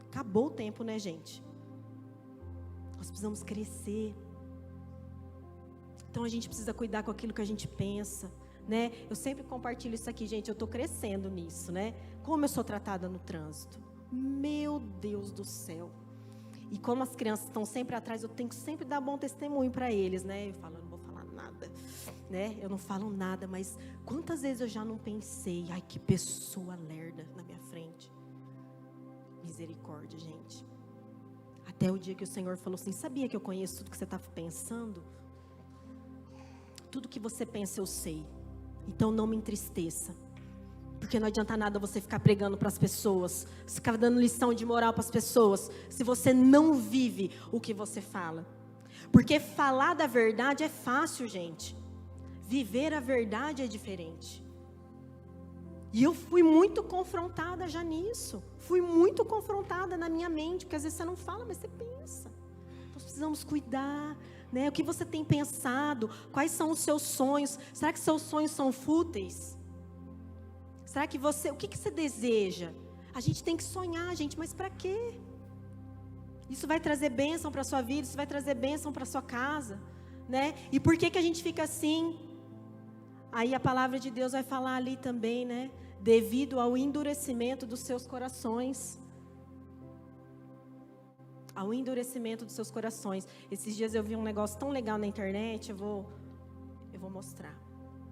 Acabou o tempo, né, gente? Nós precisamos crescer. Então a gente precisa cuidar com aquilo que a gente pensa, né? Eu sempre compartilho isso aqui, gente, eu estou crescendo nisso, né? Como eu sou tratada no trânsito. Meu Deus do céu. E como as crianças estão sempre atrás, eu tenho que sempre dar bom testemunho para eles, né? Eu falo, eu não vou falar nada, né? Eu não falo nada, mas quantas vezes eu já não pensei, ai, que pessoa lerda na minha frente. Misericórdia, gente. Até o dia que o Senhor falou assim, sabia que eu conheço tudo que você está pensando? Tudo que você pensa eu sei. Então não me entristeça. Porque não adianta nada você ficar pregando para as pessoas, ficar dando lição de moral para as pessoas, se você não vive o que você fala. Porque falar da verdade é fácil, gente. Viver a verdade é diferente. E eu fui muito confrontada já nisso. Fui muito confrontada na minha mente, porque às vezes você não fala, mas você pensa. Nós precisamos cuidar, né? O que você tem pensado? Quais são os seus sonhos? Será que seus sonhos são fúteis? Será que o que você deseja? A gente tem que sonhar, gente, mas para quê? Isso vai trazer bênção para a sua vida, isso vai trazer bênção para a sua casa, né? E por que a gente fica assim? Aí a palavra de Deus vai falar ali também, né? Devido ao endurecimento dos seus corações. Ao endurecimento dos seus corações. Esses dias eu vi um negócio tão legal na internet, eu vou mostrar.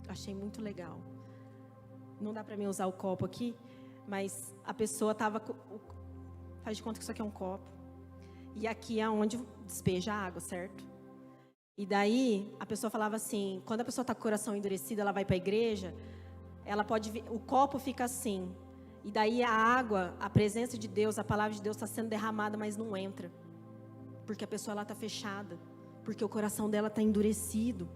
Achei muito legal. Não dá para mim usar o copo aqui, mas a pessoa estava... Faz de conta que isso aqui é um copo. E aqui é onde despeja a água, certo? E daí, a pessoa falava assim, quando a pessoa está com o coração endurecido, ela vai para a igreja, ela pode... O copo fica assim. E daí a água, a presença de Deus, a palavra de Deus está sendo derramada, mas não entra. Porque a pessoa está fechada. Porque o coração dela está endurecido.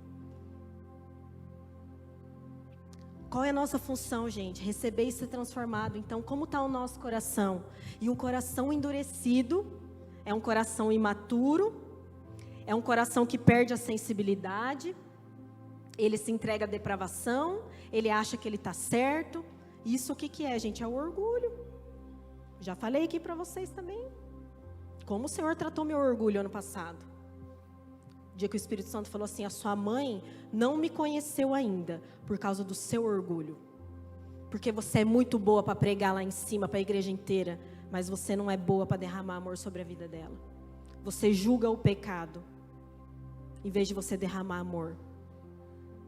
Qual é a nossa função, gente? Receber e ser transformado. Então, como está o nosso coração? E um coração endurecido é um coração imaturo, é um coração que perde a sensibilidade, ele se entrega à depravação, ele acha que ele está certo. Isso o que é, gente? É o orgulho. Já falei aqui para vocês também. Como o Senhor tratou meu orgulho ano passado. O dia que o Espírito Santo falou assim, a sua mãe não me conheceu ainda, por causa do seu orgulho. Porque você é muito boa para pregar lá em cima, para a igreja inteira, mas você não é boa para derramar amor sobre a vida dela. Você julga o pecado, em vez de você derramar amor.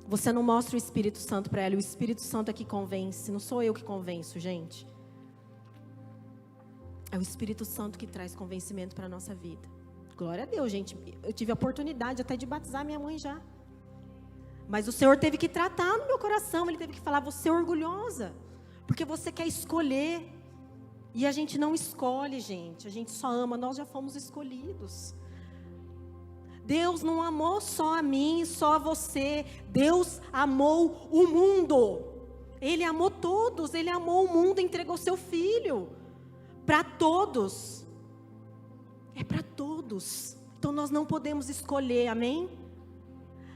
Você não mostra o Espírito Santo para ela, o Espírito Santo é que convence, não sou eu que convenço, gente. É o Espírito Santo que traz convencimento para a nossa vida. Glória a Deus, gente. Eu tive a oportunidade até de batizar minha mãe já. Mas o Senhor teve que tratar no meu coração. Ele teve que falar, você é orgulhosa. Porque você quer escolher. E a gente não escolhe, gente. A gente só ama. Nós já fomos escolhidos. Deus não amou só a mim, só a você. Deus amou o mundo. Ele amou todos. Ele amou o mundo e entregou seu filho. Para todos. É para todos. Então nós não podemos escolher, amém?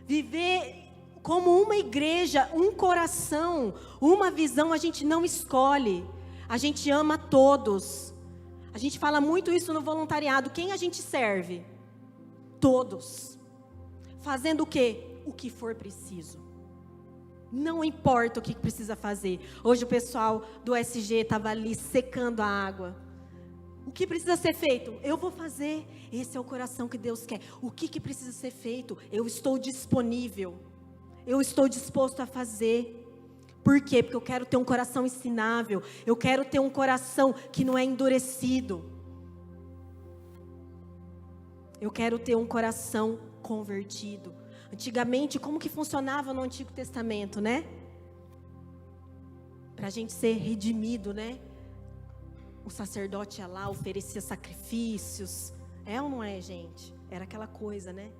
Viver como uma igreja, um coração, uma visão, a gente não escolhe. A gente ama todos. A gente fala muito isso no voluntariado. Quem a gente serve? Todos. Fazendo o quê? O que for preciso. Não importa o que precisa fazer. Hoje o pessoal do SG estava ali secando a água. O que precisa ser feito? Eu vou fazer. Esse é o coração que Deus quer. O que precisa ser feito? Eu estou disponível. Eu estou disposto a fazer. Por quê? Porque eu quero ter um coração ensinável. Eu quero ter um coração que não é endurecido. Eu quero ter um coração convertido. Antigamente, como que funcionava no Antigo Testamento, né? Para a gente ser redimido, né? O sacerdote ia lá, oferecia sacrifícios. É ou não é, gente? Era aquela coisa, né?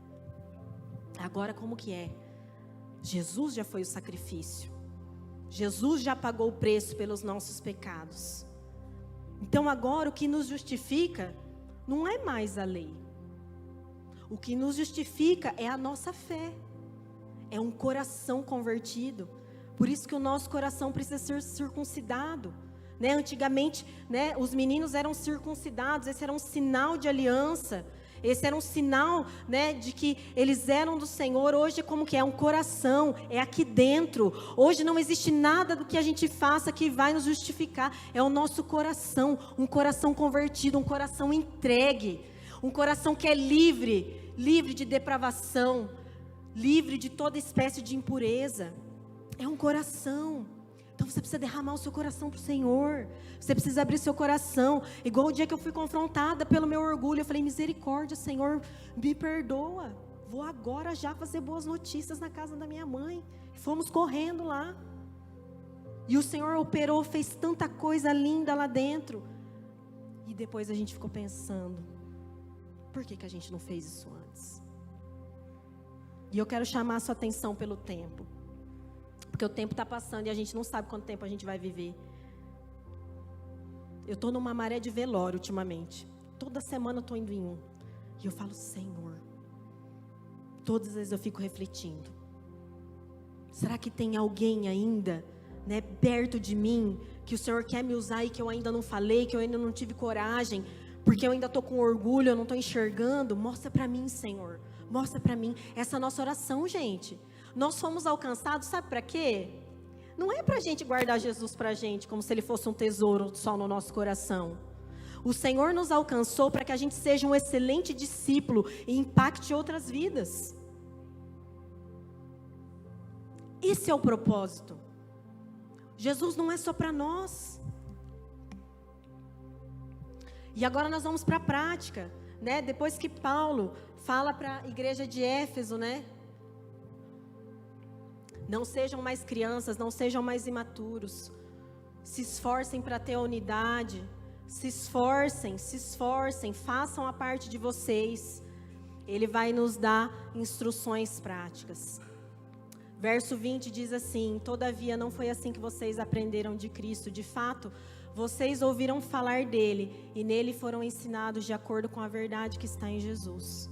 Agora como que é? Jesus já foi o sacrifício. Jesus já pagou o preço pelos nossos pecados. Então agora o que nos justifica não é mais a lei. O que nos justifica é a nossa fé. É um coração convertido. Por isso que o nosso coração precisa ser circuncidado. Né? Antigamente, né, os meninos eram circuncidados, esse era um sinal de aliança. Esse era um sinal, né, de que eles eram do Senhor. Hoje como que é? Um coração, é aqui dentro. Hoje não existe nada do que a gente faça que vai nos justificar. É o nosso coração, um coração convertido, um coração entregue. Um coração que é livre, livre de depravação, livre de toda espécie de impureza. É um coração. Então você precisa derramar o seu coração para o Senhor. Você precisa abrir seu coração. Igual o dia que eu fui confrontada pelo meu orgulho. Eu falei, misericórdia, Senhor, me perdoa. Vou agora já fazer boas notícias na casa da minha mãe. Fomos correndo lá. E o Senhor operou, fez tanta coisa linda lá dentro. E depois a gente ficou pensando, por que a gente não fez isso antes? E eu quero chamar a sua atenção pelo tempo. Porque o tempo está passando e a gente não sabe quanto tempo a gente vai viver. Eu estou numa maré de velório ultimamente. Toda semana eu estou indo em um. E eu falo, Senhor, todas as vezes eu fico refletindo. Será que tem alguém ainda, né, perto de mim, que o Senhor quer me usar e que eu ainda não falei, que eu ainda não tive coragem, porque eu ainda estou com orgulho, eu não estou enxergando? Mostra para mim, Senhor. Mostra para mim. Essa é a nossa oração, gente. Nós fomos alcançados, sabe para quê? Não é para a gente guardar Jesus para a gente, como se ele fosse um tesouro só no nosso coração. O Senhor nos alcançou para que a gente seja um excelente discípulo e impacte outras vidas. Esse é o propósito. Jesus não é só para nós. E agora nós vamos para a prática, né? Depois que Paulo fala para a igreja de Éfeso, né? Não sejam mais crianças, não sejam mais imaturos. Se esforcem para ter a unidade. Se esforcem, façam a parte de vocês. Ele vai nos dar instruções práticas. Verso 20 diz assim: todavia não foi assim que vocês aprenderam de Cristo. De fato, vocês ouviram falar dele e nele foram ensinados de acordo com a verdade que está em Jesus.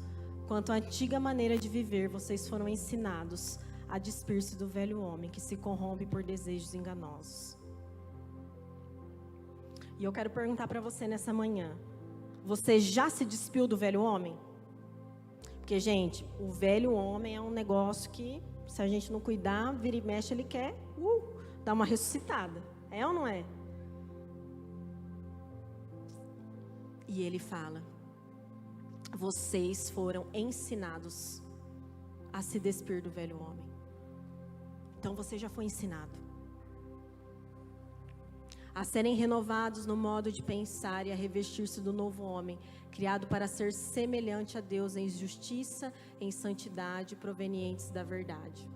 Quanto à antiga maneira de viver, vocês foram ensinados a despir-se do velho homem que se corrompe por desejos enganosos. E eu quero perguntar para você nessa manhã: você já se despiu do velho homem? Porque, gente, o velho homem é um negócio que, se a gente não cuidar, vira e mexe, ele quer dar uma ressuscitada. É ou não é? E ele fala: vocês foram ensinados a se despir do velho homem. Então você já foi ensinado a serem renovados no modo de pensar e a revestir-se do novo homem, criado para ser semelhante a Deus em justiça, em santidade, provenientes da verdade.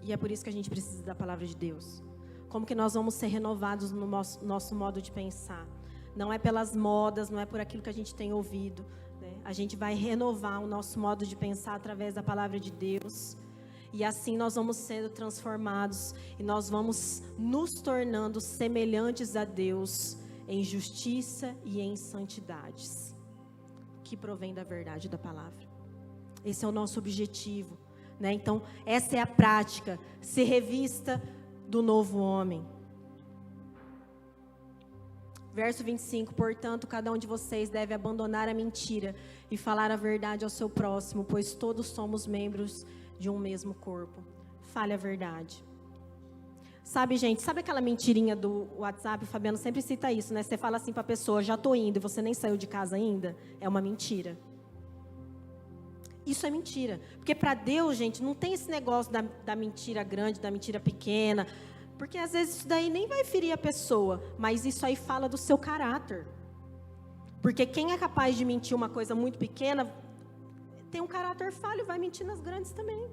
E é por isso que a gente precisa da palavra de Deus. Como que nós vamos ser renovados no nosso modo de pensar? Não é pelas modas, não é por aquilo que a gente tem ouvido, né? A gente vai renovar o nosso modo de pensar através da palavra de Deus. E assim nós vamos sendo transformados e nós vamos nos tornando semelhantes a Deus em justiça e em santidades, que provém da verdade da palavra. Esse é o nosso objetivo, né? Então, essa é a prática, se revista do novo homem. Verso 25, portanto, cada um de vocês deve abandonar a mentira e falar a verdade ao seu próximo, pois todos somos membros de um mesmo corpo. Fale a verdade. Sabe, gente, sabe aquela mentirinha do WhatsApp? O Fabiano sempre cita isso, né? Você fala assim para a pessoa, já estou indo, e você nem saiu de casa ainda. É uma mentira. Isso é mentira. Porque para Deus, gente, não tem esse negócio da mentira grande, da mentira pequena. Porque às vezes isso daí nem vai ferir a pessoa, mas isso aí fala do seu caráter. Porque quem é capaz de mentir uma coisa muito pequena tem um caráter falho, vai mentir nas grandes também.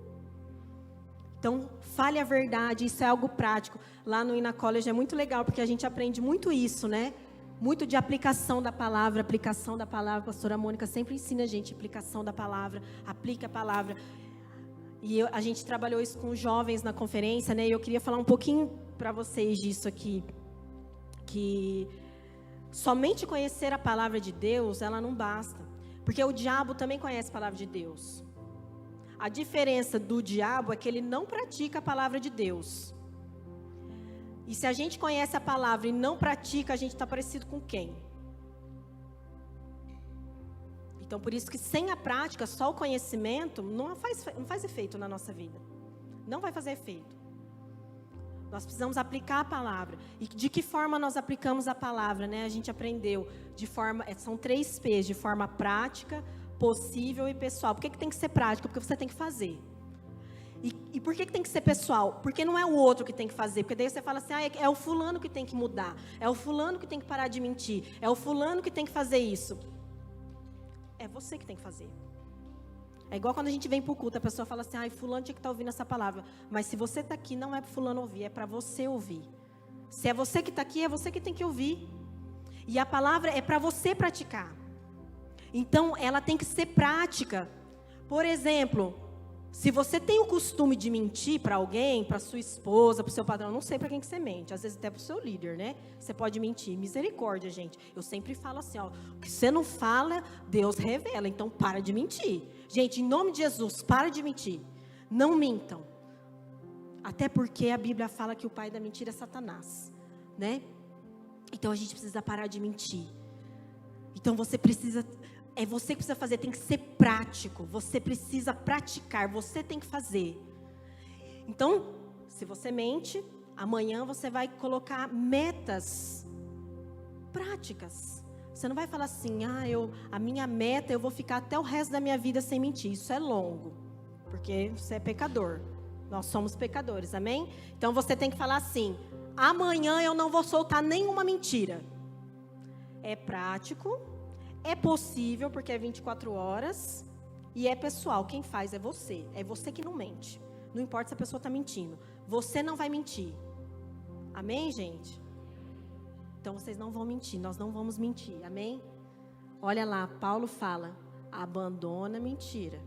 Então, fale a verdade, isso é algo prático. Lá no Ina College é muito legal, porque a gente aprende muito isso, né? Muito de aplicação da palavra. A pastora Mônica sempre ensina a gente aplicação da palavra, aplique a palavra. E a gente trabalhou isso com jovens na conferência, né? E eu queria falar um pouquinho para vocês disso aqui. Que somente conhecer a palavra de Deus, ela não basta. Porque o diabo também conhece a palavra de Deus. A diferença do diabo é que ele não pratica a palavra de Deus. E se a gente conhece a palavra e não pratica, a gente está parecido com quem? Então, por isso que sem a prática, só o conhecimento não faz efeito na nossa vida. Não vai fazer efeito. Nós precisamos aplicar a palavra. E de que forma nós aplicamos a palavra, né? A gente aprendeu são 3 P's, de forma prática, possível e pessoal. Por que tem que ser prática? Porque você tem que fazer. E por que tem que ser pessoal? Porque não é o outro que tem que fazer. Porque daí você fala assim, é o fulano que tem que mudar. É o fulano que tem que parar de mentir. É o fulano que tem que fazer isso. É você que tem que fazer. É igual quando a gente vem para o culto, a pessoa fala assim, fulano tinha que estar ouvindo essa palavra. Mas se você está aqui, não é para fulano ouvir, é para você ouvir. Se é você que está aqui, é você que tem que ouvir. E a palavra é para você praticar. Então, ela tem que ser prática. Por exemplo, se você tem o costume de mentir para alguém, para sua esposa, para o seu patrão, não sei para quem que você mente, às vezes até para o seu líder, né? Você pode mentir. Misericórdia, gente. Eu sempre falo assim, o que você não fala, Deus revela. Então, para de mentir. Gente, em nome de Jesus, para de mentir. Não mintam. Até porque a Bíblia fala que o pai da mentira é Satanás, né? Então, a gente precisa parar de mentir. Então, você precisa... É você que precisa fazer, tem que ser prático. Você precisa praticar, você tem que fazer. Então, se você mente, amanhã você vai colocar metas práticas. Você não vai falar assim, a minha meta, eu vou ficar até o resto da minha vida sem mentir. Isso é longo, porque você é pecador. Nós somos pecadores, amém? Então, você tem que falar assim, amanhã eu não vou soltar nenhuma mentira. É prático. É possível, porque é 24 horas, e é pessoal, quem faz é você que não mente, não importa se a pessoa está mentindo, você não vai mentir, amém, gente? Então, vocês não vão mentir, nós não vamos mentir, amém? Olha lá, Paulo fala, abandona a mentira,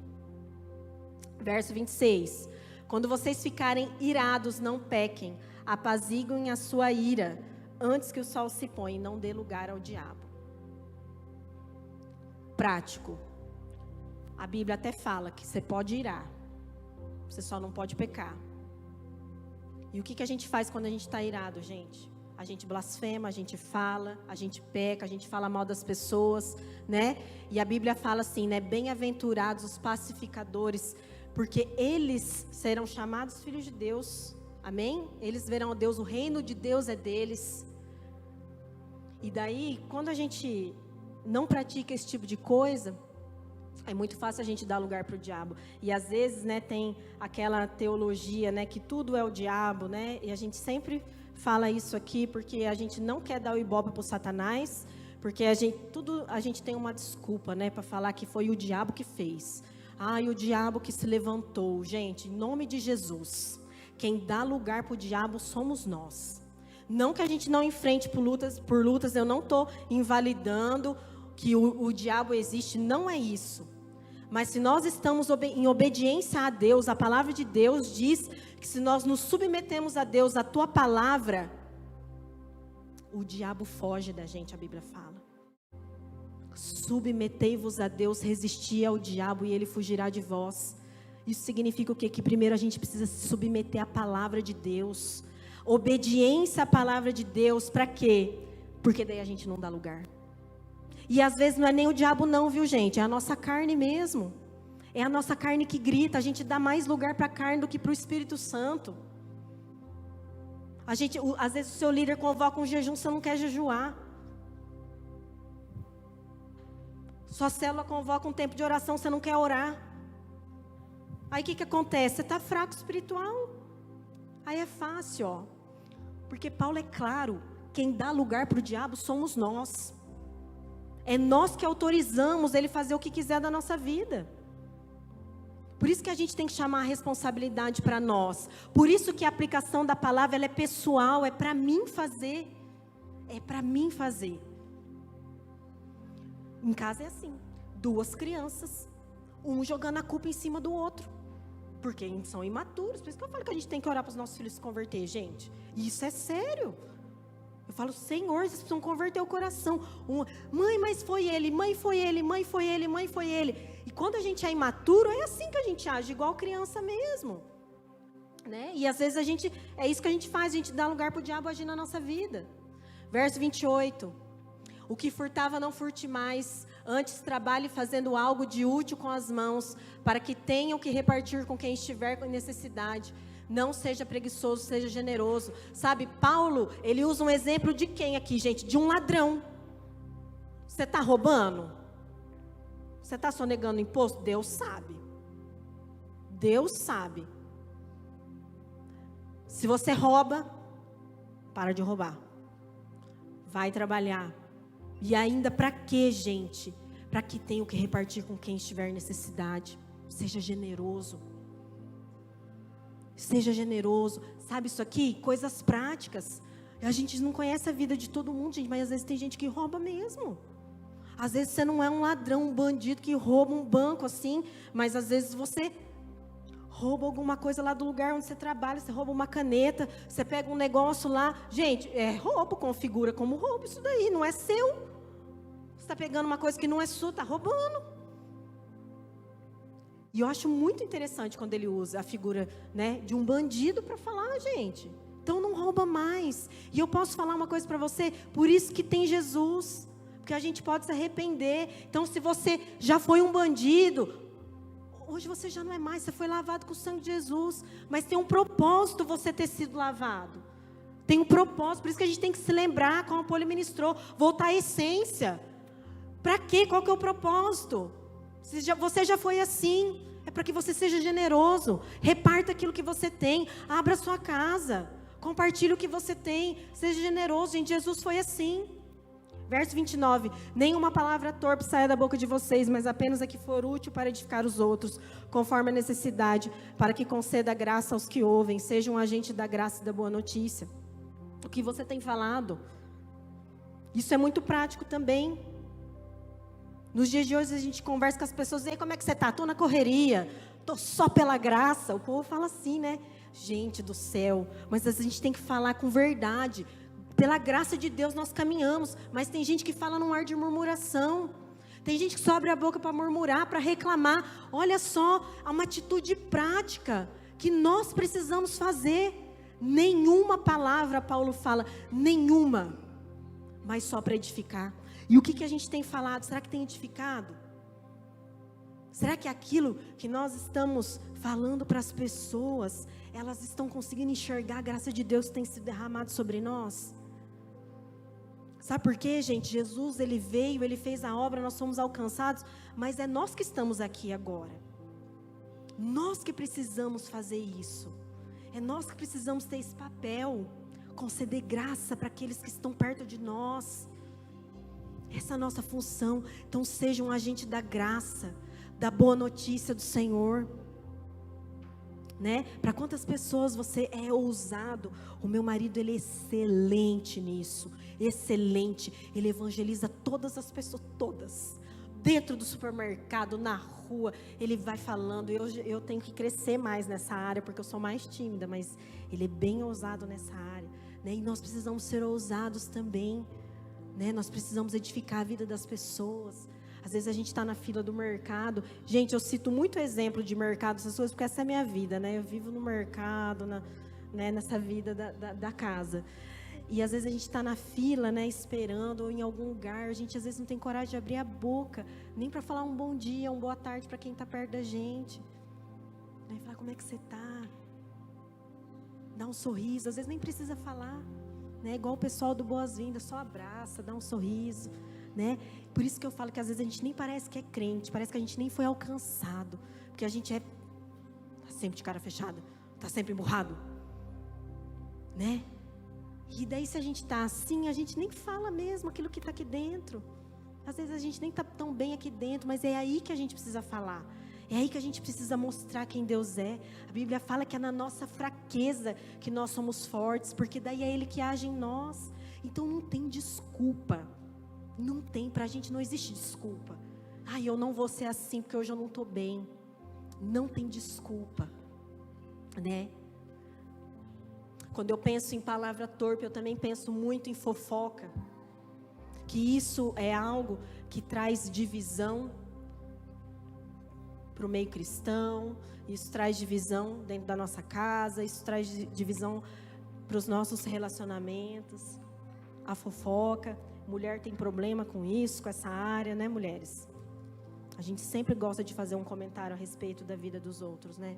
verso 26, quando vocês ficarem irados, não pequem, apaziguem a sua ira, antes que o sol se ponha, e não dê lugar ao diabo. Prático. A Bíblia até fala que você pode irar, você só não pode pecar. E o que a gente faz quando a gente está irado, gente? A gente blasfema, a gente fala, a gente peca, a gente fala mal das pessoas, né? E a Bíblia fala assim, né? Bem-aventurados os pacificadores, porque eles serão chamados filhos de Deus, amém? Eles verão a Deus, o reino de Deus é deles. E daí, quando a gente não pratica esse tipo de coisa, é muito fácil a gente dar lugar para o diabo. E às vezes, né, tem aquela teologia, né, que tudo é o diabo, né? E a gente sempre fala isso aqui porque a gente não quer dar o ibope para o Satanás, porque a gente tem uma desculpa, né, para falar que foi o diabo que fez. E o diabo que se levantou. Gente, em nome de Jesus, quem dá lugar para o diabo somos nós. Não que a gente não enfrente por lutas, eu não estou invalidando que o diabo existe, não é isso. Mas se nós estamos em obediência a Deus, a palavra de Deus diz que se nós nos submetemos a Deus, a tua palavra, o diabo foge da gente, a Bíblia fala. Submetei-vos a Deus, resisti ao diabo e ele fugirá de vós. Isso significa o quê? Que primeiro a gente precisa se submeter à palavra de Deus. Obediência à palavra de Deus, para quê? Porque daí a gente não dá lugar. E às vezes não é nem o diabo não, viu, gente? É a nossa carne mesmo. É a nossa carne que grita. A gente dá mais lugar para a carne do que para o Espírito Santo. Às vezes o seu líder convoca um jejum, você não quer jejuar. Sua célula convoca um tempo de oração, você não quer orar. Aí o que acontece? Você está fraco espiritual. Aí é fácil, Porque Paulo é claro, quem dá lugar para o diabo somos nós. É nós que autorizamos ele fazer o que quiser da nossa vida. Por isso que a gente tem que chamar a responsabilidade para nós. Por isso que a aplicação da palavra ela é pessoal, é para mim fazer. É para mim fazer. Em casa é assim, 2 crianças, um jogando a culpa em cima do outro. Porque eles são imaturos. Por isso que eu falo que a gente tem que orar para os nossos filhos se converter, gente. E isso é sério. Eu falo, Senhor, vocês precisam converter o coração. Mãe, mas foi ele, mãe foi ele, mãe foi ele, mãe foi ele. E quando a gente é imaturo, é assim que a gente age, igual criança mesmo. Né? E às vezes é isso que a gente faz, a gente dá lugar para o diabo agir na nossa vida. Verso 28. O que furtava não furte mais, Antes trabalhe fazendo algo de útil com as mãos, para que tenham que repartir com quem estiver com necessidade. Não seja preguiçoso, seja generoso. Sabe, Paulo, ele usa um exemplo de quem aqui, gente? De um ladrão. Você está roubando? Você está sonegando imposto? Deus sabe. Deus sabe. Se você rouba, para de roubar. Vai trabalhar. E ainda para quê, gente? Para que tenha o que repartir com quem estiver em necessidade. Seja generoso. Seja generoso. Sabe isso aqui? Coisas práticas. A gente não conhece a vida de todo mundo, gente, mas às vezes tem gente que rouba mesmo. Às vezes você não é um ladrão, um bandido que rouba um banco assim, mas às vezes você rouba alguma coisa lá do lugar onde você trabalha, você rouba uma caneta, você pega um negócio lá. Gente, é roubo, configura como roubo isso daí, não é seu. Você está pegando uma coisa que não é sua, está roubando. E eu acho muito interessante quando ele usa a figura, né, de um bandido para falar, gente. Então não rouba mais. E eu posso falar uma coisa para você, por isso que tem Jesus, porque a gente pode se arrepender. Então se você já foi um bandido, hoje você já não é mais, você foi lavado com o sangue de Jesus, mas tem um propósito você ter sido lavado. Tem um propósito, por isso que a gente tem que se lembrar, como a Poli ministrou, voltar à essência. Para quê? Qual que é o propósito? Você já foi assim, é para que você seja generoso, reparta aquilo que você tem, abra a sua casa, compartilhe o que você tem, seja generoso, gente, Jesus foi assim. Verso 29, nenhuma palavra torpe saia da boca de vocês, mas apenas a que for útil para edificar os outros, conforme a necessidade, para que conceda graça aos que ouvem, seja um agente da graça e da boa notícia. O que você tem falado, isso é muito prático também. Nos dias de hoje a gente conversa com as pessoas, e aí, como é que você está? Estou na correria, estou só pela graça. O povo fala assim, né? Gente do céu, mas a gente tem que falar com verdade. Pela graça de Deus nós caminhamos, mas tem gente que fala num ar de murmuração. Tem gente que só abre a boca para murmurar, para reclamar. Olha só, há uma atitude prática que nós precisamos fazer. Nenhuma palavra, Paulo fala, nenhuma, mas só para edificar. E o que a gente tem falado? Será que tem edificado? Será que aquilo que nós estamos falando para as pessoas, elas estão conseguindo enxergar a graça de Deus que tem se derramado sobre nós? Sabe por quê, gente? Jesus, ele veio, ele fez a obra, nós somos alcançados, mas é nós que estamos aqui agora. Nós que precisamos fazer isso. É nós que precisamos ter esse papel, conceder graça para aqueles que estão perto de nós. Essa é a nossa função. Então seja um agente da graça, da boa notícia do Senhor, né? Para quantas pessoas você é ousado? O meu marido, ele é excelente nisso, excelente. Ele evangeliza todas as pessoas, todas, dentro do supermercado, na rua, ele vai falando. Eu tenho que crescer mais nessa área, porque eu sou mais tímida, mas ele é bem ousado nessa área, né? E nós precisamos ser ousados também, né? Nós precisamos edificar a vida das pessoas. Às vezes a gente está na fila do mercado. Gente, eu cito muito exemplo de mercado, essas coisas, porque essa é a minha vida, né? Eu vivo no mercado, né? Nessa vida da casa. E às vezes a gente está na fila, né? Esperando, ou em algum lugar. A gente às vezes não tem coragem de abrir a boca, nem para falar um bom dia, uma boa tarde para quem está perto da gente. Né? Falar, como é que você está? Dar um sorriso, às vezes nem precisa falar. Né? Igual o pessoal do Boas-Vindas, só abraça, dá um sorriso, né? Por isso que eu falo que às vezes a gente nem parece que é crente, parece que a gente nem foi alcançado, porque a gente tá sempre de cara fechada, tá sempre emburrado, né? E daí se a gente tá assim, a gente nem fala mesmo aquilo que tá aqui dentro. Às vezes a gente nem tá tão bem aqui dentro, mas é aí que a gente precisa falar. É aí que a gente precisa mostrar quem Deus é. A Bíblia fala que é na nossa fraqueza que nós somos fortes, porque daí é Ele que age em nós. Então não tem desculpa. Não tem, pra gente não existe desculpa. Eu não vou ser assim porque hoje eu não estou bem. Não tem desculpa, né? Quando eu penso em palavra torpe, eu também penso muito em fofoca. Que isso é algo que traz divisão para o meio cristão, isso traz divisão dentro da nossa casa, isso traz divisão para os nossos relacionamentos, a fofoca. mulher tem problema com isso, com essa área, né, mulheres? A gente sempre gosta de fazer um comentário a respeito da vida dos outros, né?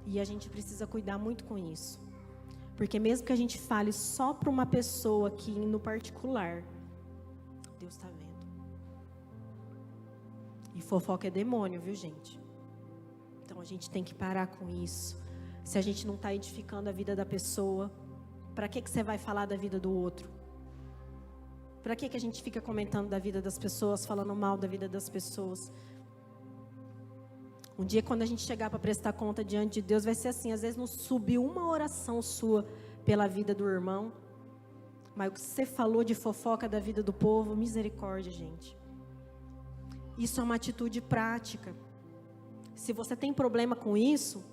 E a gente precisa cuidar muito com isso. Porque mesmo que a gente fale só para uma pessoa aqui no particular, Deus está vendo. E fofoca é demônio, viu, gente? Então a gente tem que parar com isso. Se a gente não está edificando a vida da pessoa, para que você vai falar da vida do outro? Para que a gente fica comentando da vida das pessoas, falando mal da vida das pessoas? Um dia, quando a gente chegar para prestar conta diante de Deus, vai ser assim. Às vezes não subiu uma oração sua pela vida do irmão, mas o que você falou de fofoca da vida do povo, misericórdia, gente. Isso é uma atitude prática. Se você tem problema com isso,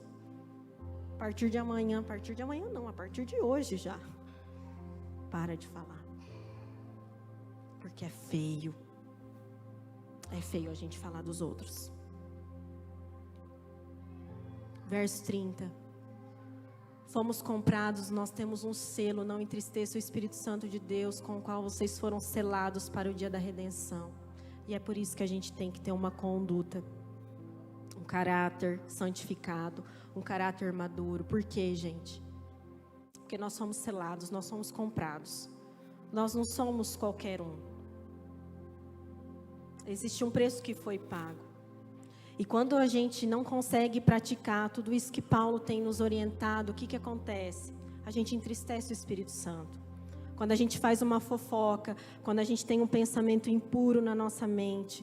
a partir de amanhã não, a partir de hoje já, para de falar. Porque é feio. É feio a gente falar dos outros. Verso 30. Fomos comprados, nós temos um selo, não entristeça o Espírito Santo de Deus, com o qual vocês foram selados para o dia da redenção. E é por isso que a gente tem que ter uma conduta, um caráter santificado, um caráter maduro. Por quê, gente? Porque nós somos selados, nós somos comprados. Nós não somos qualquer um. Existe um preço que foi pago. E quando a gente não consegue praticar tudo isso que Paulo tem nos orientado, o que acontece? A gente entristece o Espírito Santo. Quando a gente faz uma fofoca, quando a gente tem um pensamento impuro na nossa mente,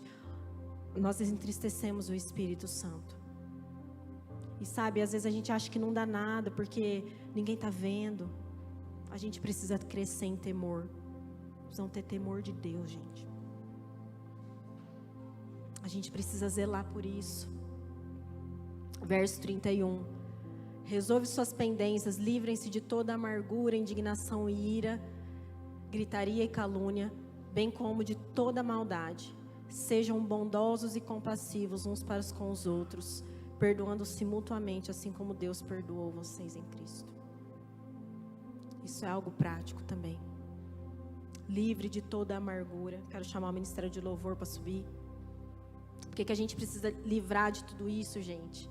nós entristecemos o Espírito Santo. E sabe, às vezes a gente acha que não dá nada, porque ninguém está vendo. A gente precisa crescer em temor. Precisamos ter temor de Deus, gente. A gente precisa zelar por isso. Verso 31. Resolve suas pendências, livrem-se de toda amargura, indignação e ira, gritaria e calúnia, bem como de toda maldade. Sejam bondosos e compassivos uns para com os outros, perdoando-se mutuamente, assim como Deus perdoou vocês em Cristo. Isso é algo prático também. Livre de toda amargura. Quero chamar o Ministério de Louvor para subir. Por que a gente precisa livrar de tudo isso, gente?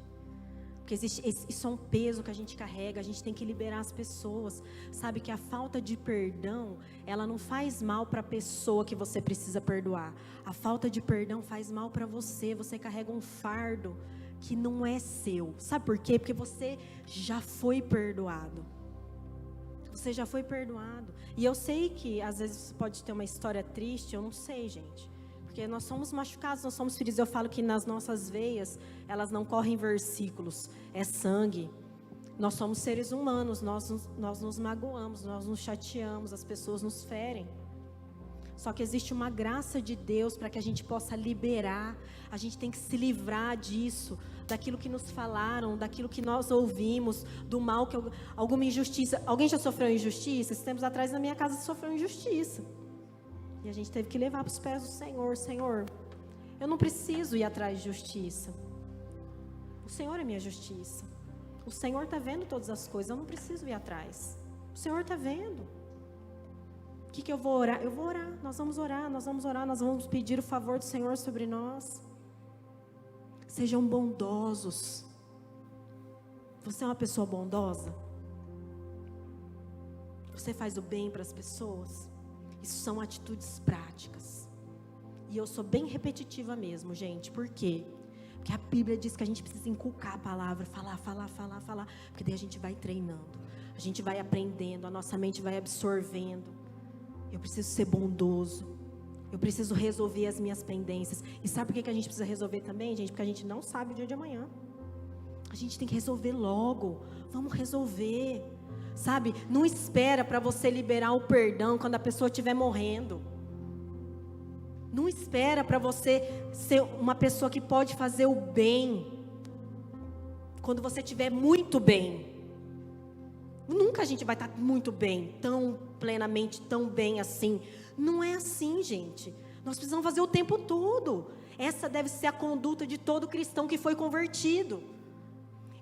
Porque isso é um peso que a gente carrega, a gente tem que liberar as pessoas. Sabe que a falta de perdão, ela não faz mal para a pessoa que você precisa perdoar. A falta de perdão faz mal para você. Você carrega um fardo que não é seu. Sabe por quê? Porque você já foi perdoado. Você já foi perdoado. E eu sei que às vezes pode ter uma história triste, eu não sei, gente. Porque nós somos machucados, nós somos feridos. Eu falo que nas nossas veias, elas não correm versículos, é sangue. Nós somos seres humanos, nós nos magoamos, nós nos chateamos, as pessoas nos ferem. Só que existe uma graça de Deus para que a gente possa liberar. A gente tem que se livrar disso, daquilo que nos falaram, daquilo que nós ouvimos, do mal, alguma injustiça. Alguém já sofreu injustiça? Esses tempos atrás na minha casa sofreu injustiça. E a gente teve que levar para os pés do Senhor. Senhor, eu não preciso ir atrás de justiça. O Senhor é minha justiça. O Senhor está vendo todas as coisas, eu não preciso ir atrás. O Senhor está vendo. O que eu vou orar? Eu vou orar, nós vamos orar, nós vamos pedir o favor do Senhor sobre nós. Sejam bondosos. Você é uma pessoa bondosa? Você faz o bem para as pessoas? Isso são atitudes práticas. E eu sou bem repetitiva mesmo, gente. Por quê? Porque a Bíblia diz que a gente precisa inculcar a palavra, falar. Porque daí a gente vai treinando. A gente vai aprendendo, a nossa mente vai absorvendo. Eu preciso ser bondoso. Eu preciso resolver as minhas pendências. E sabe por que a gente precisa resolver também, gente? Porque a gente não sabe o dia de amanhã. A gente tem que resolver logo. Vamos resolver. Sabe, não espera para você liberar o perdão quando a pessoa estiver morrendo. Não espera para você ser uma pessoa que pode fazer o bem quando você estiver muito bem. Nunca a gente vai estar muito bem, tão plenamente, tão bem assim. Não é assim, gente. Nós precisamos fazer o tempo todo. Essa deve ser a conduta de todo cristão que foi convertido.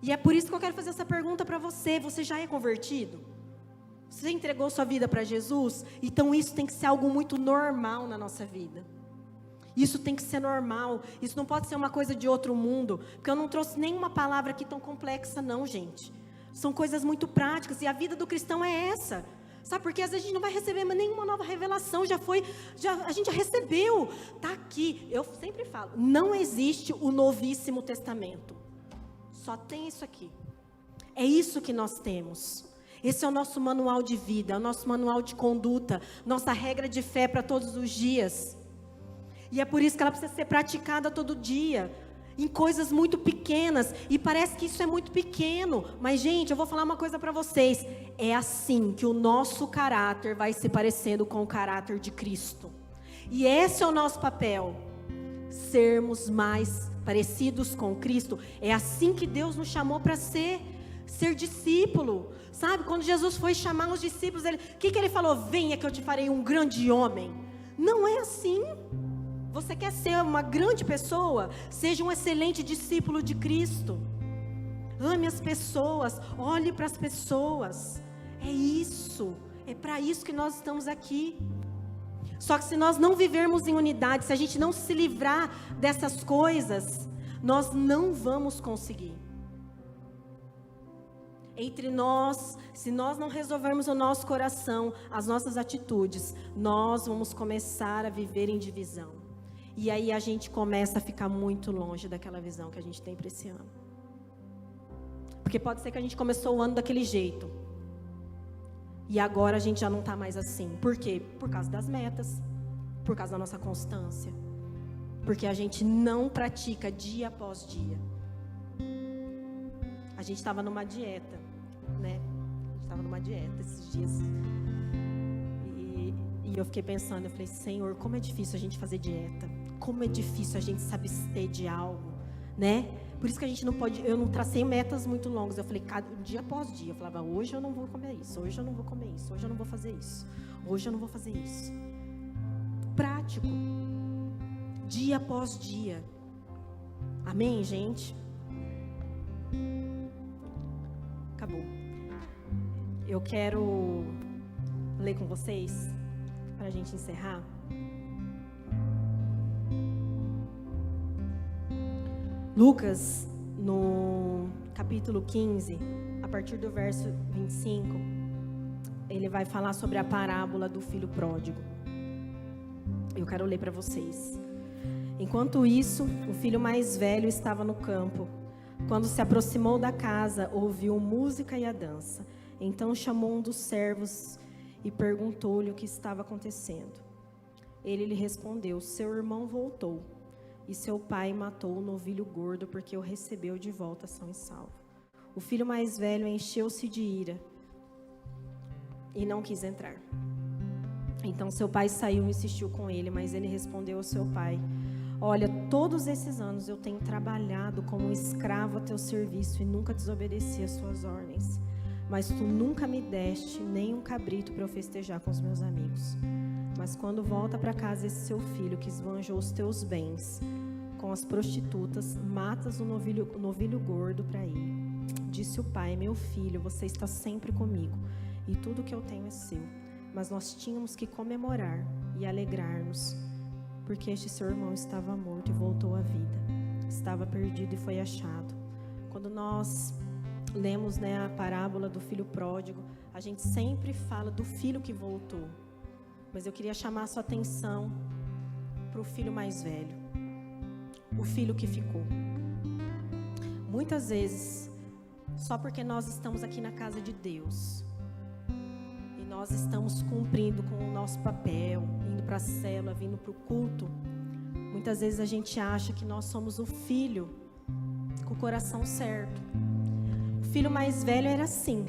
E é por isso que eu quero fazer essa pergunta para você. Você já é convertido? Você entregou sua vida para Jesus? Então isso tem que ser algo muito normal na nossa vida. Isso tem que ser normal. Isso não pode ser uma coisa de outro mundo. Porque eu não trouxe nenhuma palavra aqui tão complexa não, gente. São coisas muito práticas. E a vida do cristão é essa. Sabe, porque às vezes a gente não vai receber nenhuma nova revelação. A gente já recebeu. Está aqui. Eu sempre falo, não existe o Novíssimo Testamento. Só tem isso aqui. É isso que nós temos. Esse é o nosso manual de vida, é o nosso manual de conduta, nossa regra de fé para todos os dias. E é por isso que ela precisa ser praticada todo dia, em coisas muito pequenas. E parece que isso é muito pequeno. Mas, gente, eu vou falar uma coisa para vocês. É assim que o nosso caráter vai se parecendo com o caráter de Cristo. E esse é o nosso papel. Sermos mais parecidos com Cristo. É assim que Deus nos chamou para ser discípulo. Sabe, quando Jesus foi chamar os discípulos, o que ele falou? Venha que eu te farei um grande homem. Não é assim. Você quer ser uma grande pessoa? Seja um excelente discípulo de Cristo. Ame as pessoas, olhe para as pessoas. É isso, é para isso que nós estamos aqui. Só que se nós não vivermos em unidade, se a gente não se livrar dessas coisas, nós não vamos conseguir. Entre nós, se nós não resolvermos o nosso coração, as nossas atitudes, nós vamos começar a viver em divisão. E aí a gente começa a ficar muito longe daquela visão que a gente tem para esse ano. Porque pode ser que a gente começou o ano daquele jeito. E agora a gente já não está mais assim. Por quê? Por causa das metas. Por causa da nossa constância. Porque a gente não pratica dia após dia. A gente estava numa dieta, né? A gente estava numa dieta esses dias. E eu fiquei pensando, eu falei, Senhor, como é difícil a gente fazer dieta. Como é difícil a gente se abster de algo, né? Por isso que a gente não pode, eu não tracei metas muito longas. Eu falei, dia após dia, eu falava, hoje eu não vou comer isso, hoje eu não vou comer isso, hoje eu não vou fazer isso, hoje eu não vou fazer isso. Prático. Dia após dia. Amém, gente? Acabou. Eu quero ler com vocês, para a gente encerrar. Lucas, no capítulo 15, a partir do verso 25, ele vai falar sobre a parábola do filho pródigo. Eu quero ler para vocês. Enquanto isso, o filho mais velho estava no campo. Quando se aproximou da casa, ouviu música e a dança. Então chamou um dos servos e perguntou-lhe o que estava acontecendo. Ele lhe respondeu, seu irmão voltou. E seu pai matou o novilho gordo porque o recebeu de volta são e salvo. O filho mais velho encheu-se de ira e não quis entrar. Então seu pai saiu e insistiu com ele, mas ele respondeu ao seu pai, olha, todos esses anos eu tenho trabalhado como um escravo a teu serviço e nunca desobedeci às suas ordens. Mas tu nunca me deste nem um cabrito para eu festejar com os meus amigos. Mas quando volta para casa esse seu filho que esbanjou os teus bens com as prostitutas, matas o novilho gordo para ele. Disse o pai, meu filho, você está sempre comigo e tudo que eu tenho é seu. Mas nós tínhamos que comemorar e alegrar-nos, porque este seu irmão estava morto e voltou à vida. Estava perdido e foi achado. Quando nós lemos, né, a parábola do filho pródigo, a gente sempre fala do filho que voltou. Mas eu queria chamar a sua atenção para o filho mais velho. O filho que ficou. Muitas vezes, só porque nós estamos aqui na casa de Deus, e nós estamos cumprindo com o nosso papel, indo para a célula, vindo para o culto, muitas vezes a gente acha que nós somos o filho com o coração certo. O filho mais velho era assim.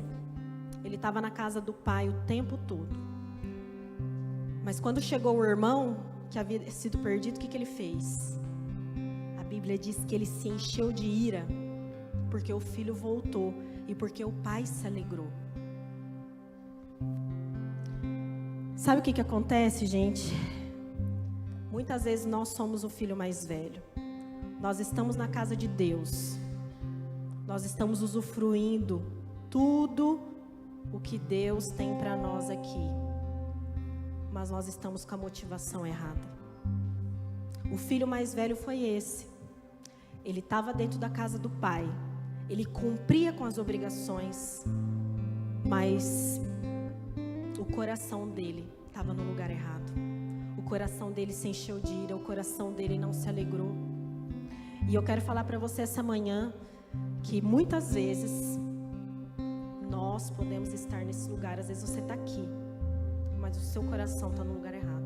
Ele estava na casa do pai o tempo todo. Mas quando chegou o irmão, que havia sido perdido, o que ele fez? A Bíblia diz que ele se encheu de ira, porque o filho voltou e porque o pai se alegrou. Sabe o que acontece, gente? Muitas vezes nós somos o filho mais velho. Nós estamos na casa de Deus. Nós estamos usufruindo tudo o que Deus tem para nós aqui, mas nós estamos com a motivação errada. O filho mais velho foi esse. Ele estava dentro da casa do pai, ele cumpria com as obrigações, mas o coração dele estava no lugar errado. O coração dele se encheu de ira, o coração dele não se alegrou. E eu quero falar para você essa manhã que muitas vezes nós podemos estar nesse lugar. Às vezes você está aqui, mas o seu coração está no lugar errado.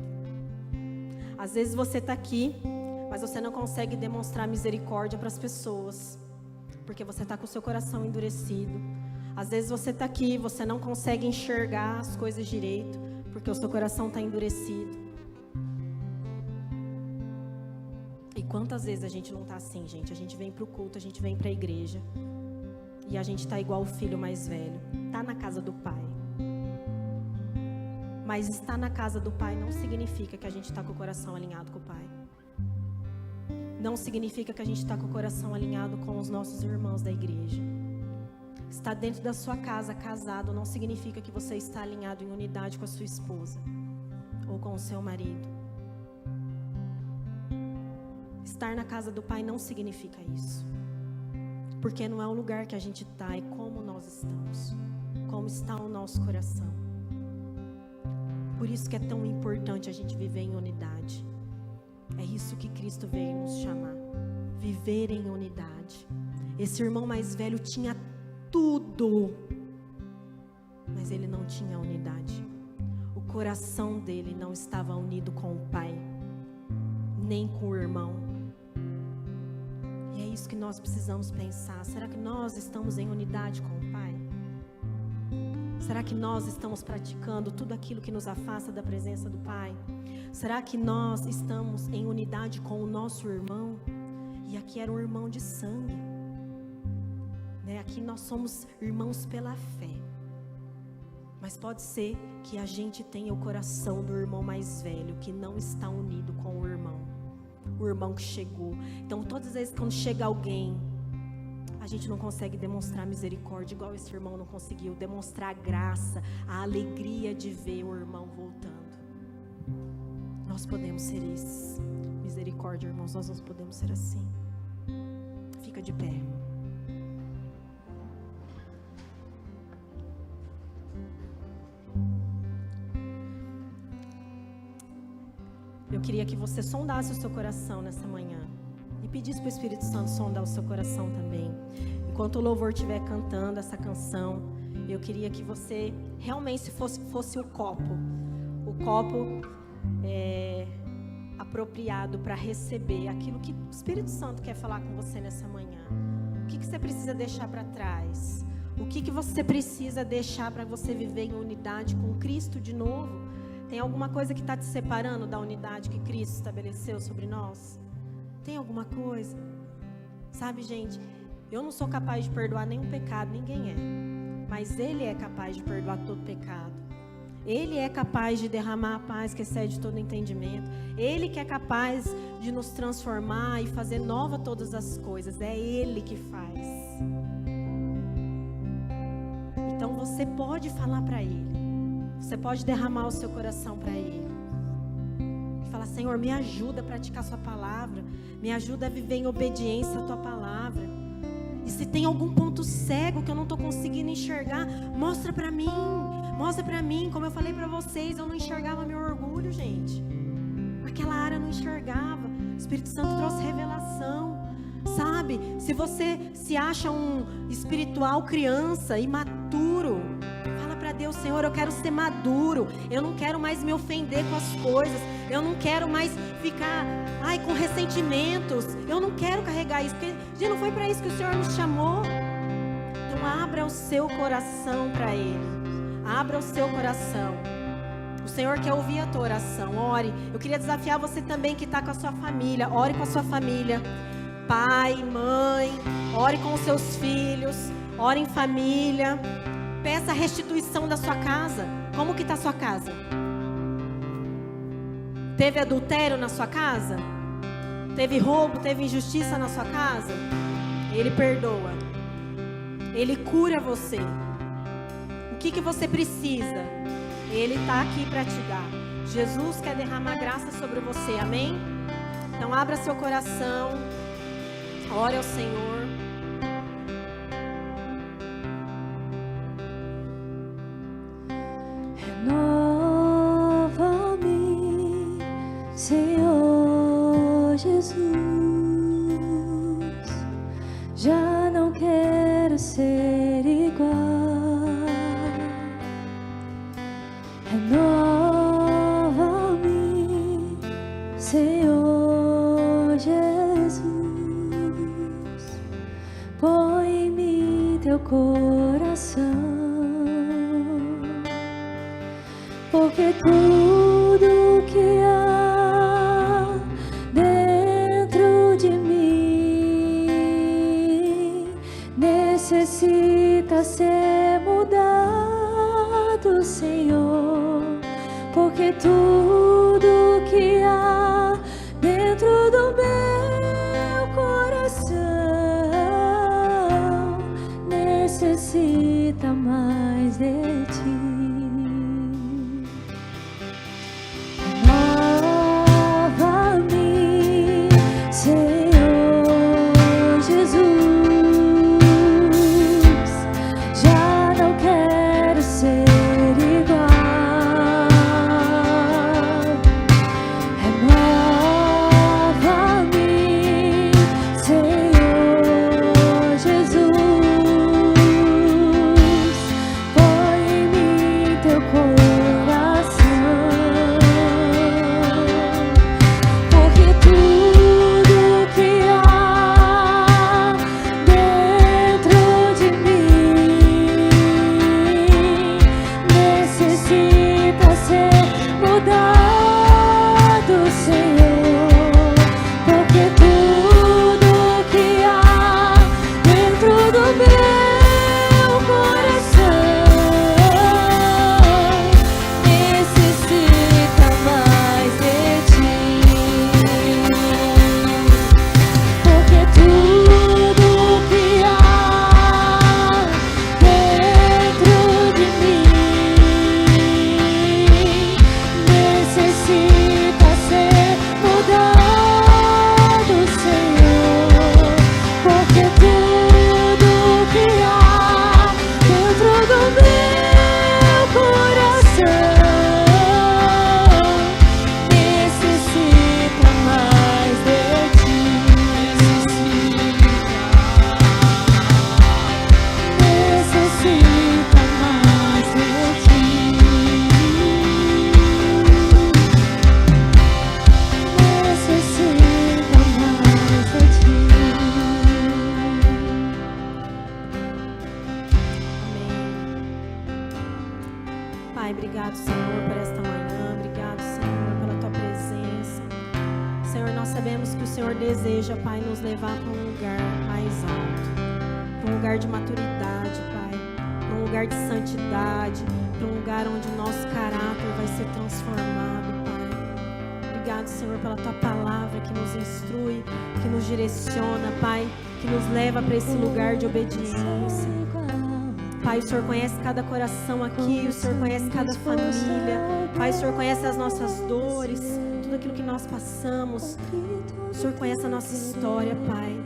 Às vezes você está aqui, mas você não consegue demonstrar misericórdia para as pessoas, porque você está com o seu coração endurecido. Às vezes você está aqui, você não consegue enxergar as coisas direito, porque o seu coração está endurecido. E quantas vezes a gente não está assim, gente? A gente vem para o culto, a gente vem para a igreja, e a gente está igual o filho mais velho. Está na casa do pai. Mas estar na casa do pai não significa que a gente está com o coração alinhado com o pai. Não significa que a gente está com o coração alinhado com os nossos irmãos da igreja. Estar dentro da sua casa, casado, não significa que você está alinhado em unidade com a sua esposa ou com o seu marido. Estar na casa do pai não significa isso. Porque não é o lugar que a gente está, é como nós estamos. Como está o nosso coração. Por isso que é tão importante a gente viver em unidade. É isso que Cristo veio nos chamar. Viver em unidade. Esse irmão mais velho tinha tudo, mas ele não tinha unidade. O coração dele não estava unido com o pai, nem com o irmão. E é isso que nós precisamos pensar. Será que nós estamos em unidade com o pai? Será que nós estamos praticando tudo aquilo que nos afasta da presença do pai? Será que nós estamos em unidade com o nosso irmão? E aqui era um irmão de sangue, né? Aqui nós somos irmãos pela fé. Mas pode ser que a gente tenha o coração do irmão mais velho, que não está unido com o irmão que chegou. Então todas as vezes quando chega alguém, a gente não consegue demonstrar misericórdia, igual esse irmão não conseguiu demonstrar a graça, a alegria de ver o irmão voltando. Nós podemos ser esses. Misericórdia, irmãos, nós não podemos ser assim. Fica de pé. Eu queria que você sondasse o seu coração nessa manhã e pedisse para o Espírito Santo sondar o seu coração também. Enquanto o louvor estiver cantando essa canção, eu queria que você realmente fosse o copo apropriado para receber aquilo que o Espírito Santo quer falar com você nessa manhã. O que você precisa deixar para trás? O que você precisa deixar para você viver em unidade com Cristo de novo? Tem alguma coisa que está te separando da unidade que Cristo estabeleceu sobre nós? Tem alguma coisa? Sabe, gente, eu não sou capaz de perdoar nenhum pecado, ninguém é. Mas Ele é capaz de perdoar todo pecado. Ele é capaz de derramar a paz que excede todo entendimento. Ele que é capaz de nos transformar e fazer nova todas as coisas. É Ele que faz. Então você pode falar para Ele. Você pode derramar o seu coração para Ele. E falar: Senhor, me ajuda a praticar a Sua palavra. Me ajuda a viver em obediência à Tua palavra. E se tem algum ponto cego que eu não estou conseguindo enxergar, mostra para mim. Mostra para mim. Como eu falei para vocês, eu não enxergava meu orgulho, gente. Aquela área eu não enxergava. O Espírito Santo trouxe revelação. Sabe? Se você se acha um espiritual criança, imaturo, fala para Deus: Senhor, eu quero ser maduro. Eu não quero mais me ofender com as coisas. Eu não quero mais ficar com ressentimentos. Eu não quero carregar isso, porque já não foi para isso que o Senhor nos chamou. Então abra o seu coração para Ele. Abra o seu coração. O Senhor quer ouvir a tua oração. Ore. Eu queria desafiar você também que está com a sua família. Ore com a sua família. Pai, mãe, ore com os seus filhos. Ore em família. Peça a restituição da sua casa. Como que está a sua casa? Teve adultério na sua casa? Teve roubo, teve injustiça na sua casa? Ele perdoa. Ele cura você. O que você precisa? Ele está aqui para te dar. Jesus quer derramar graça sobre você, amém? Então abra seu coração, ore ao Senhor. Renova-me, Senhor Jesus. Já não quero ser igual. Renova-me, Senhor Jesus. Põe em mim teu coração. Porque tudo que há dentro de mim necessita ser mudado, Senhor. Porque tudo que há dentro do meu coração necessita mais de ti. Pai, obrigado, Senhor, por esta manhã. Obrigado, Senhor, pela Tua presença. Senhor, nós sabemos que o Senhor deseja, Pai, nos levar para um lugar mais alto, para um lugar de maturidade, Pai, para um lugar de santidade, para um lugar onde o nosso caráter vai ser transformado, Pai. Obrigado, Senhor, pela Tua palavra que nos instrui, que nos direciona, Pai, que nos leva para esse lugar de obediência. Pai, o Senhor conhece cada coração aqui, o Senhor conhece cada família. Pai, o Senhor conhece as nossas dores, tudo aquilo que nós passamos. O Senhor conhece a nossa história, Pai.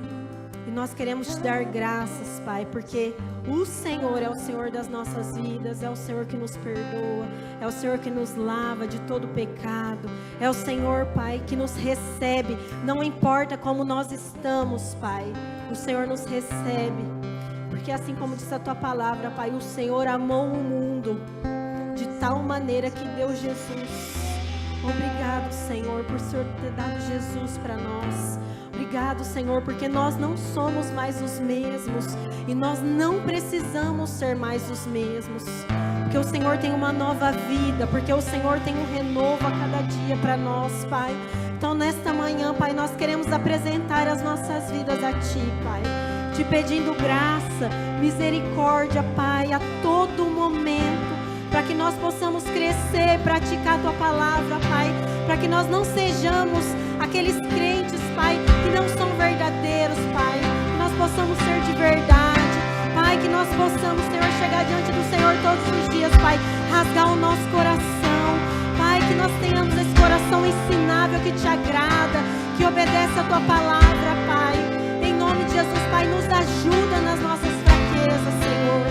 E nós queremos te dar graças, Pai, porque o Senhor é o Senhor das nossas vidas, é o Senhor que nos perdoa, é o Senhor que nos lava de todo pecado, é o Senhor, Pai, que nos recebe, não importa como nós estamos, Pai, o Senhor nos recebe. Porque assim como diz a Tua palavra, Pai, o Senhor amou o mundo de tal maneira que deu Jesus. Obrigado, Senhor, por o Senhor ter dado Jesus para nós. Obrigado, Senhor, porque nós não somos mais os mesmos e nós não precisamos ser mais os mesmos. Porque o Senhor tem uma nova vida, porque o Senhor tem um renovo a cada dia para nós, Pai. Então, nesta manhã, Pai, nós queremos apresentar as nossas vidas a Ti, Pai. Te pedindo graça, misericórdia, Pai, a todo momento, para que nós possamos crescer, praticar a Tua palavra, Pai, para que nós não sejamos aqueles crentes, Pai, que não são verdadeiros, Pai, que nós possamos ser de verdade, Pai, que nós possamos, Senhor, chegar diante do Senhor Senhor, todos os dias, Pai, rasgar o nosso coração. Pai, que nós tenhamos esse coração ensinável que te agrada, que obedece a tua palavra, Pai. Em nome de Jesus, Pai, nos ajuda nas nossas fraquezas, Senhor.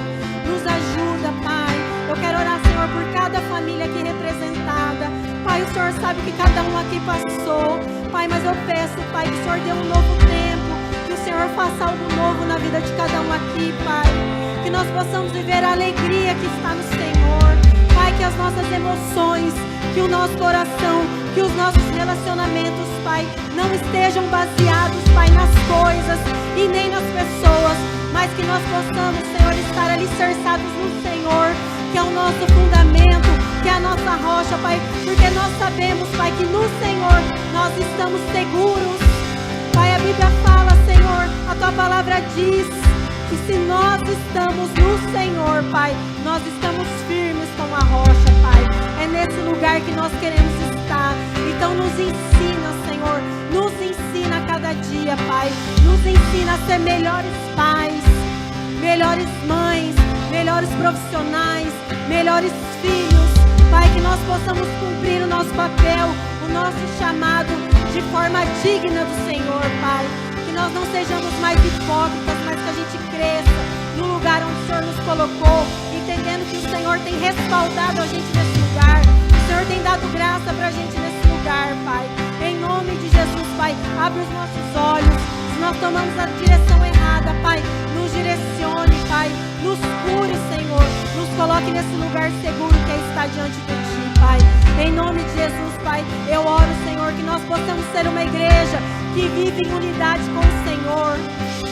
Nos ajuda, Pai. Eu quero orar, Senhor, por cada família aqui representada. Pai, o Senhor sabe o que cada um aqui passou. Pai, mas eu peço, Pai, que o Senhor dê um novo tempo, que o Senhor faça algo novo na vida de cada um aqui, Pai. Que nós possamos viver a alegria que está no Senhor. Pai, que as nossas emoções, que o nosso coração, que os nossos relacionamentos, Pai, não estejam baseados, Pai, nas coisas e nem nas pessoas, mas que nós possamos, Senhor, estar alicerçados no Senhor, que é o nosso fundamento, que é a nossa rocha, Pai, porque nós sabemos, Pai, que no Senhor nós estamos seguros. Pai, a Bíblia fala, Senhor, a tua palavra diz que se nós estamos no Senhor, Pai, nós estamos firmes como a rocha, Pai. É nesse lugar que nós queremos estar. Então nos ensina, Senhor, nos ensina a cada dia, Pai. Nos ensina a ser melhores pais, melhores mães, melhores profissionais, melhores filhos. Pai, que nós possamos cumprir o nosso papel, o nosso chamado de forma digna do Senhor, Pai. Que nós não sejamos mais hipócritas, mas que a gente cresça no lugar onde o Senhor nos colocou, entendendo que o Senhor tem respaldado a gente nesse lugar. O Senhor tem dado graça pra gente nesse lugar, Pai. Em nome de Jesus, Pai, abre os nossos olhos. Se nós tomamos a direção errada, Pai, nos direcione, Pai. Nos cure, Senhor. Nos coloque nesse lugar seguro que é estar diante de Ti, Pai. Em nome de Jesus, Pai, eu oro, Senhor, que nós possamos ser uma igreja que vive em unidade com o Senhor.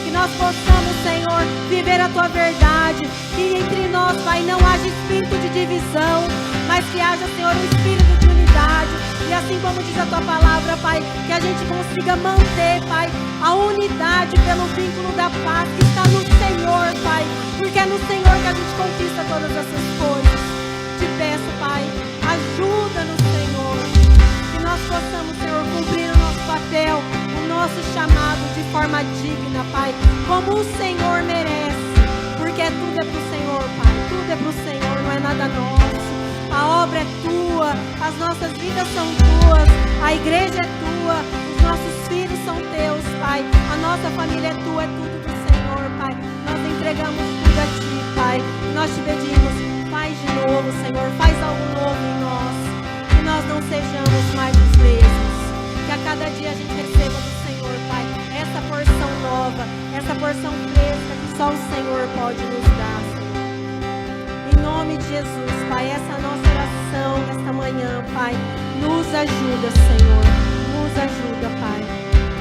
Que nós possamos, Senhor, viver a Tua verdade. Que entre nós, Pai, não haja espírito de divisão, mas que haja, Senhor, um espírito de unidade. E assim como diz a Tua palavra, Pai, que a gente consiga manter, Pai, a unidade pelo vínculo da paz que está no Senhor, Pai. Porque é no Senhor que a gente conquista todas essas coisas. Te peço, Pai, ajuda-nos, Senhor. Que nós possamos, Senhor, cumprir o nosso papel, o nosso chamado de forma digna, Pai, como o Senhor merece, porque tudo é pro Senhor, Pai, tudo é pro Senhor, não é nada nosso. A obra é Tua, as nossas vidas são Tuas, a igreja é Tua, os nossos filhos são Teus, Pai, a nossa família é Tua, é tudo do Senhor, Pai. Nós entregamos tudo a Ti, Pai, nós Te pedimos, faz de novo, Senhor, faz algo novo em nós, que nós não sejamos mais os mesmos, que a cada dia a gente receba do Senhor, Pai, essa porção nova, essa porção fresca que só o Senhor pode nos dar, Senhor. Em nome de Jesus, Pai, essa é a nossa oração nesta manhã, Pai. Nos ajuda, Senhor, nos ajuda, Pai.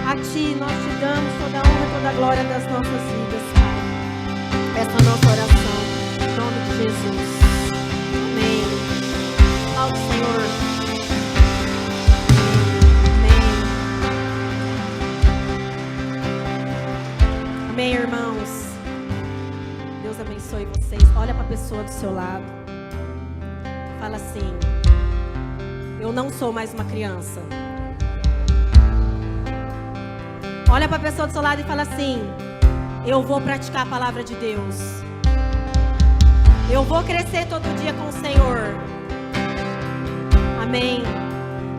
A Ti nós Te damos toda a honra, toda a glória das nossas vidas, Pai. Essa é a nossa oração, em nome de Jesus. Amém. Ao Senhor. Amém, irmãos. Deus abençoe vocês. Olha para a pessoa do seu lado. Fala assim: eu não sou mais uma criança. Olha para a pessoa do seu lado e fala assim: eu vou praticar a palavra de Deus. Eu vou crescer todo dia com o Senhor. Amém.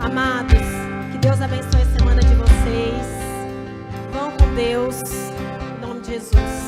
Amados, que Deus abençoe a semana de vocês. Vão com Deus. Jesus.